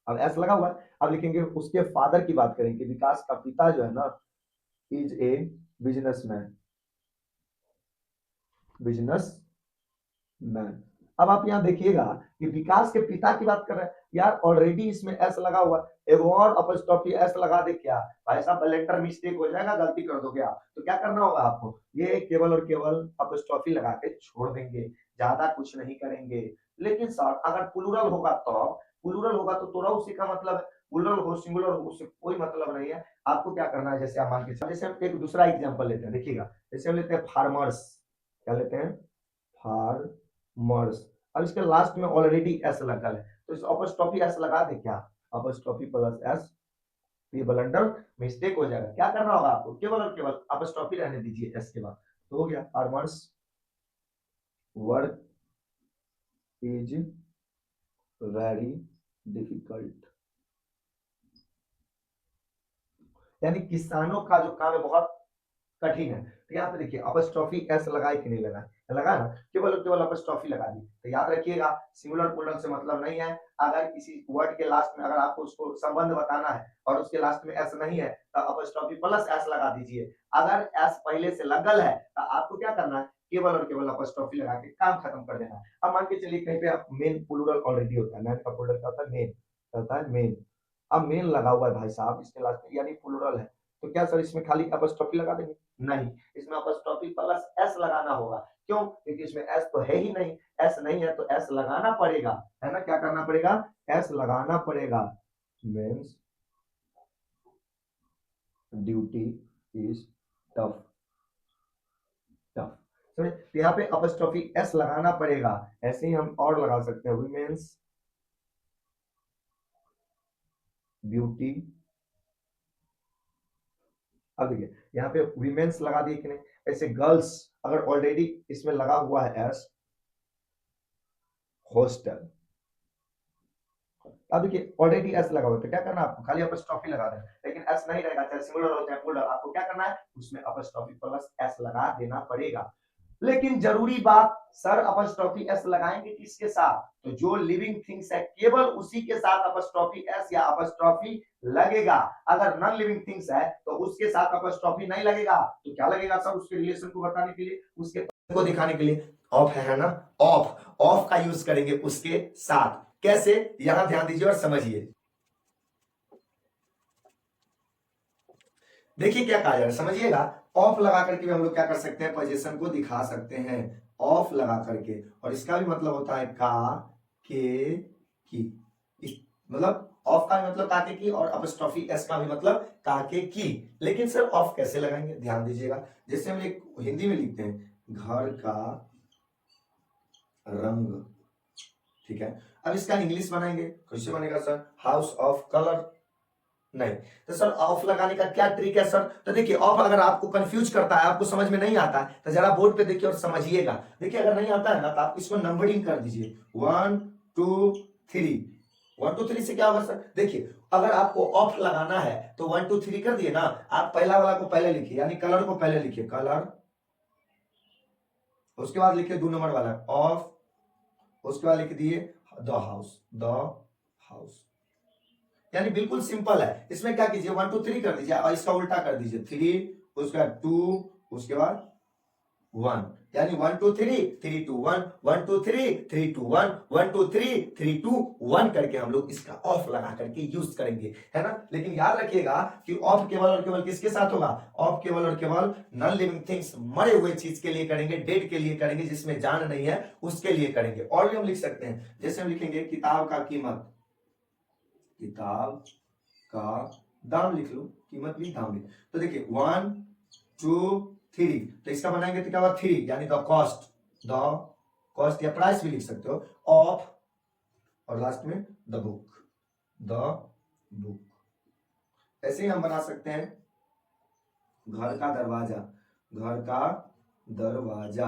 अब एस लगा हुआ है, अब लिखेंगे उसके फादर की बात करेंगे, विकास का पिता जो है ना इज ए बिजनेसमैन, बिजनेसमैन। अब आप यहाँ देखिएगा कि विकास के पिता की बात कर रहे हैं, यार ऑलरेडी इसमें एस लगा हुआ है, एक और अपॉस्ट्रोफी एस लगा दे क्या भाई साहब? ब्लेंडर मिस्टेक हो जाएगा, गलती कर दोगे आप, तो क्या करना होगा आपको? ये केवल और केवल अपॉस्ट्रोफी लगा के छोड़ देंगे, ज्यादा कुछ नहीं करेंगे। लेकिन सर अगर प्लूरल होगा तो, प्लूरल होगा तो तोड़ा उसी का मतलब है, प्लूरल हो सिंगुलर हो उससे कोई मतलब नहीं है। आपको क्या करना है, जैसे आप मान के जैसे हम एक दूसरा एग्जांपल लेते हैं, देखिएगा जैसे हम लेते हैं फार्मर्स, क्या लेते हैं? फार्मर्स। अब इसके लास्ट में ऑलरेडी एस लगा है, तो इस अपॉस्ट्रोफी एस लगा दे क्या? अपॉस्ट्रोफी प्लस एस, ये ब्लंडर मिस्टेक हो जाएगा। क्या करना होगा आपको? केवल और केवल अपॉस्ट्रोफी रहने दीजिए एस के बाद, तो हो गया farmers work is very difficult, यानी किसानों का जो काम है बहुत कठिन है। तो यहाँ पे देखिए अपॉस्ट्रोफी एस लगाए कि नहीं लगाए? लगा ना, केवल और केवल अपॉस्ट्रोफी लगा दी। तो याद रखिएगा सिंगुलर प्लूरल से मतलब नहीं है, अगर किसी वर्ड के लास्ट में अगर आपको उसको संबंध बताना है और उसके लास्ट में एस नहीं है तो अपॉस्ट्रोफी प्लस एस लगा दीजिए। अगर एस पहले से लगल है तो आपको क्या करना है? केवल और केवल अपॉस्ट्रोफी लगा के काम खत्म कर देना है। अब मान के चलिए कहीं पे मेन प्लूरल ऑलरेडी होता है, मैन का प्लूरल क्या होता है? मेन होता है, मेन। अब मेन लगा हुआ है भाई साहब इसके लास्ट में, यानी प्लूरल है, तो क्या सर इसमें खाली अपॉस्ट्रोफी लगा देंगे? नहीं, इसमें अपॉस्ट्रोफी प्लस एस लगाना होगा। क्यों? क्योंकि इसमें एस तो है ही नहीं, एस नहीं है तो एस लगाना पड़ेगा, है ना? क्या करना पड़ेगा? एस लगाना पड़ेगा। Means duty is tough, tough. समझे? तो यहाँ पे अपॉस्ट्रोफी एस लगाना पड़ेगा, ऐसे ही हम और लगा सकते हैं, वीमेंस ब्यूटी। अब देखिए यहाँ पे वीमेंस लगा दिए कि नहीं? ऐसे गर्ल्स अगर ऑलरेडी इसमें लगा हुआ है एस, हॉस्टल, अब देखिए ऑलरेडी एस लगा हुआ है तो क्या करना है आपको? खाली अपॉस्ट्रोफी लगा देना, लेकिन एस नहीं रहेगा, चाहे सिंगुलर हो चाहे प्लूरल, आपको क्या करना है? उसमें अपॉस्ट्रोफी प्लस एस लगा देना पड़ेगा। लेकिन जरूरी बात, सर अपॉस्ट्रोफी एस लगाएंगे किसके साथ? तो जो लिविंग थिंग्स है केवल उसी के साथ अपॉस्ट्रोफी एस या अपॉस्ट्रोफी लगेगा। अगर नॉन लिविंग थिंग्स है तो उसके साथ अपॉस्ट्रोफी नहीं लगेगा। तो क्या लगेगा सर? उसके रिलेशन को बताने के लिए, उसके को दिखाने के लिए ऑफ है ना, ऑफ, ऑफ का यूज करेंगे उसके साथ। कैसे? यहां ध्यान दीजिए और समझिए। देखिए क्या कहा जा रहा है, समझिएगा। ऑफ लगा करके भी हम लोग क्या कर सकते हैं? पोजीशन को दिखा सकते हैं, ऑफ लगा करके। और इसका भी मतलब होता है का के की, मतलब ऑफ का भी मतलब काके की, और अपस्ट्रॉफी एस का भी मतलब काके की। लेकिन सर ऑफ कैसे लगाएंगे? ध्यान दीजिएगा, जैसे हम एक हिंदी में लिखते हैं घर का रंग, ठीक है। अब इसका इंग्लिश बनाएंगे, कैसे बनेगा सर? हाउस ऑफ कलर, नहीं। तो सर ऑफ लगाने का क्या ट्रिक है सर? तो देखिए ऑफ अगर आपको कंफ्यूज करता है, आपको समझ में नहीं आता है, तो जरा बोर्ड पे देखिए और समझिएगा। देखिए अगर नहीं आता है ना तो आप इसको नंबरिंग कर दीजिए 1 2 3। 1 2 3 से क्या होगा सर? देखिए अगर आपको ऑफ लगाना है तो 1 2 3 कर दिए ना, आप पहला वाला को पहले लिखिए, यानी कलर को पहले लिखिए कलर, उसके बाद लिखिए 2 नंबर वाला ऑफ, उसके बाद लिख दिए द हाउस, द हाउस। यानी बिल्कुल सिंपल है। इसमें क्या कीजिए 1 2 3 कर दीजिए और इसका उल्टा कर दीजिए 3, उसके बाद 2, उसके बाद 1, यानी 1 2 3 3 2 1, 1 2 3 3 2 1, 1 2 3 3 2 1 करके हम लोग इसका ऑफ लगा करके यूज करेंगे, है ना। लेकिन याद रखिएगा कि ऑफ केवल और केवल किसके साथ होगा? ऑफ केवल और केवल नॉन लिविंग थिंग्स, मरे हुए चीज के लिए करेंगे, डेड के लिए करेंगे, जिसमें जान नहीं है उसके लिए करेंगे। और भी हम लिख सकते हैं, जैसे हम लिखेंगे किताब का कीमत, किताब का दाम लिख लो, कीमत भी दाम भी। तो देखिए 1 2 3, तो इसका बनाएंगे तो क्या होगा 3, यानी द कॉस्ट, द कॉस्ट या प्राइस भी लिख सकते हो ऑफ, और लास्ट में द बुक, द बुक। ऐसे ही हम बना सकते हैं घर का दरवाजा, घर का दरवाजा।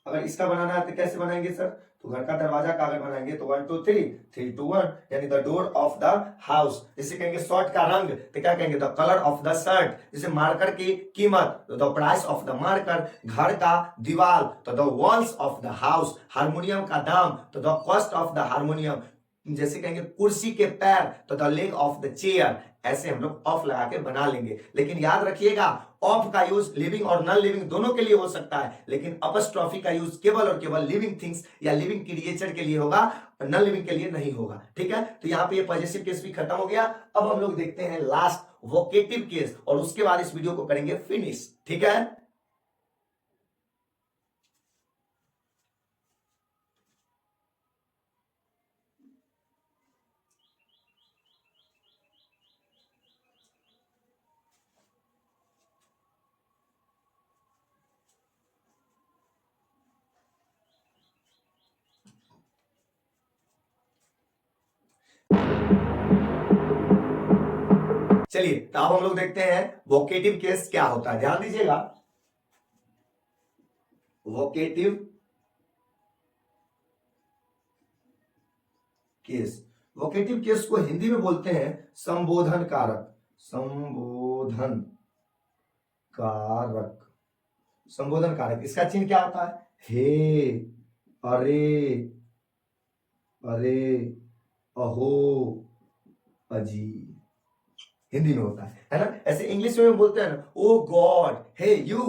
अगर इसका बनाना है तो कैसे बनाएंगे सर? तो घर का दरवाजा का अगर बनाएंगे तो 1 2 3 3 2 1, यानी the door of the house. जैसे कहेंगे शर्ट का रंग तो क्या कहेंगे? The colour of the shirt. जैसे मार्कर की कीमत तो the price of the marker. घर का दीवार तो the walls of the house. Harmonium का दाम तो the cost of the harmonium. जैसे कहेंगे कुर्सी के पैर तो the leg of the chair. ऐसे हम लोग ऑफ लगा के बना लेंगे। लेकिन याद रखिएगा ऑफ का यूज लिविंग और नॉन लिविंग दोनों के लिए हो सकता है, लेकिन अपस्ट्रॉफी का यूज केवल और केवल लिविंग थिंग्स या लिविंग क्रिएचर के लिए होगा, नॉन लिविंग के लिए नहीं होगा। ठीक है, तो यहाँ पे ये पॉजिटिव केस भी खत्म हो गया। अब हम लोग देखते हैं लास्ट वोकेटिव केस, और उसके बाद इस वीडियो को करेंगे फिनिश। ठीक है, चलिए तो अब हम लोग देखते हैं वोकेटिव केस क्या होता है। ध्यान दीजिएगा, वोकेटिव केस, वोकेटिव केस को हिंदी में बोलते हैं संबोधन कारक, संबोधन कारक, संबोधन कारक। इसका चिन्ह क्या होता है? हे, अरे, अरे, अहो, अजी, हिंदी में होता है ना। ऐसे इंग्लिश में बोलते हैं ना ओ गॉड, हे यू,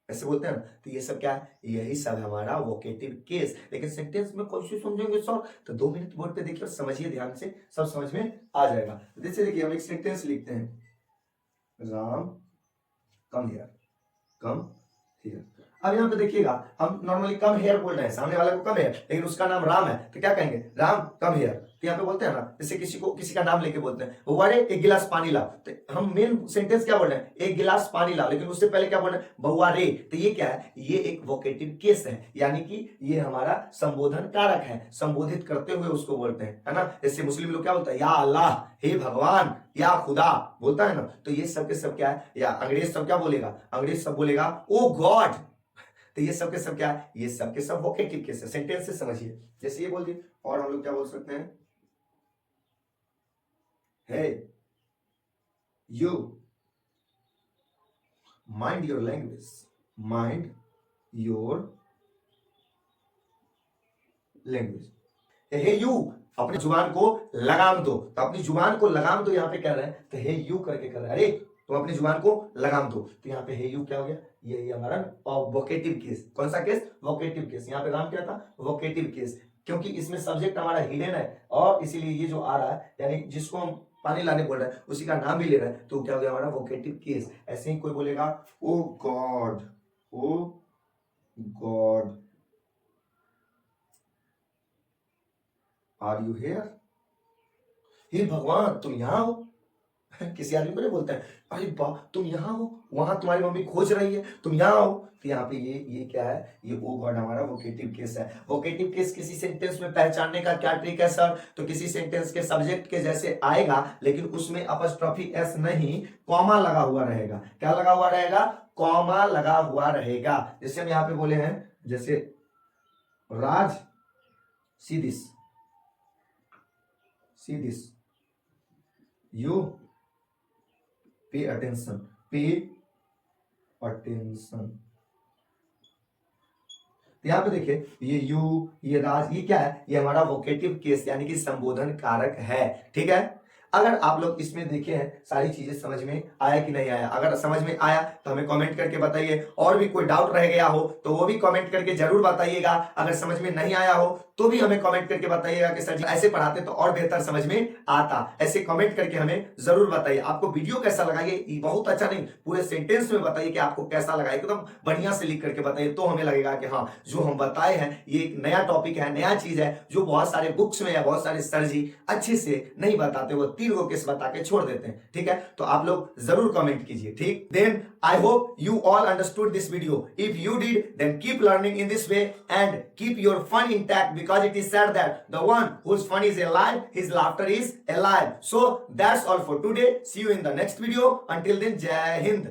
ऐसे बोलते हैं ना। तो ये सब क्या है? यही सब हमारा वोकेटिव केस। लेकिन सेंटेंस में कैसे समझेंगे सर? तो 2 मिनट बोर्ड पे देखिए और समझिए ध्यान से, सब समझ में आ जाएगा। जैसे देखिए हम एक सेंटेंस लिखते हैं, राम कम हियर, कम हियर। अब यहाँ पे देखिएगा हम नॉर्मली कम हेयर बोल रहे हैं, सामने वाले को कम हेयर, लेकिन उसका नाम राम है तो क्या कहेंगे? Ram come here. तो यहाँ पे बोलते हैं ना, जैसे किसी को किसी का नाम लेके बोलते हैं, बउआरे एक गिलास पानी ला, तो हम मेन सेंटेंस क्या बोल रहे हैं? एक गिलास पानी ला, लेकिन उससे पहले क्या बोल रहे हैं? बउआरे। तो ये क्या है? ये एक वोकेटिव केस है, यानी कि ये हमारा संबोधन कारक है, संबोधित करते हुए उसको बोलते हैं, है ना। जैसे मुस्लिम लोग क्या बोलते हैं? या अल्लाह, हे भगवान, या खुदा बोलता है ना। तो ये सब के सब क्या है? या अंग्रेज सब क्या बोलेगा? अंग्रेज सब बोलेगा ओ गॉड। तो ये सब के सब क्या है? ये सब के सब वोकेटिव केस है। सेंटेंस से समझिए, जैसे ये बोल दिए। और हम लोग क्या बोल सकते हैं? Hey you, mind your language, mind your language. Hey you, अपनी जुबान को लगाम दो। तो अपनी जुबान को लगाम दो यहाँ पे कह रहे हैं, तो हे यू करके कर रहे हैं, अरे तुम अपनी जुबान को लगाम दो। तो यहाँ पे हे यू क्या हो गया? ये हमारा वोकेटिव केस। कौन सा केस? Vocative case. यहाँ पे नाम क्या था? वोकेटिव केस, क्योंकि इसमें सब्जेक्ट हमारा हिडन है, और इसीलिए ये जो आ रहा है, यानी जिसको हम पानी लाने बोल रहे हैं उसी का नाम भी ले रहे हैं, तो क्या हो गया हमारा? Vocative case. ऐसे ही कोई बोलेगा oh God, oh God, are you here, हे भगवान तुम यहां हो। किसी आदमी को नहीं बोलते हैं अरे वाह तुम यहाँ हो, वहां तुम्हारी मम्मी खोज रही है, तुम यहाँ हो। तो यहाँ पे ये क्या है, ये ओ गॉड हमारा वोकेटिव केस है। वोकेटिव केस किसी सेंटेंस में पहचानने का क्या ट्रिक है सर? तो किसी सेंटेंस के सब्जेक्ट के जैसे आएगा, लेकिन उसमें अपस्ट्रॉफी एस नहीं, कॉमा लगा हुआ रहेगा। क्या लगा हुआ रहेगा? कॉमा लगा हुआ रहेगा। जैसे हम यहाँ पे बोले हैं, जैसे Raj see this you pay attention तो यहाँ पे देखिए ये यू, ये राज, ये क्या है? ये हमारा वोकेटिव केस यानी कि संबोधन कारक है। ठीक है, अगर आप लोग इसमें देखे हैं सारी चीजें समझ में आया कि नहीं आया? अगर समझ में आया तो हमें कमेंट करके बताइए, और भी कोई डाउट रह गया हो तो वो भी कमेंट करके जरूर बताइएगा। अगर समझ में नहीं आया हो तो भी हमें कमेंट करके बताइएगा कि सर जी ऐसे पढ़ाते तो और बेहतर समझ में आता। ऐसे कमेंट करके हमें जरूर बताइए। आपको वीडियो कैसा लगा, ये बहुत अच्छा नहीं, पूरे सेंटेंस में बताइए कि आपको कैसा लगा, एकदम बढ़िया से लिख करके बताइए, तो हमें लगेगा कि हाँ जो हम बताए हैं ये एक नया टॉपिक है, नया चीज है, जो बहुत सारे बुक्स में या बहुत सारे सर जी अच्छे से नहीं बताते, वो 3 गो केस बता के छोड़ देते हैं। ठीक है, तो आप लोग जरूर कमेंट कीजिए। ठीक, then I hope you all understood this video. If you did then keep learning in this way and keep your fun intact, because it is said that the one whose fun is alive, his laughter is alive. So that's all for today. See you in the next video. Until then, Jai Hind.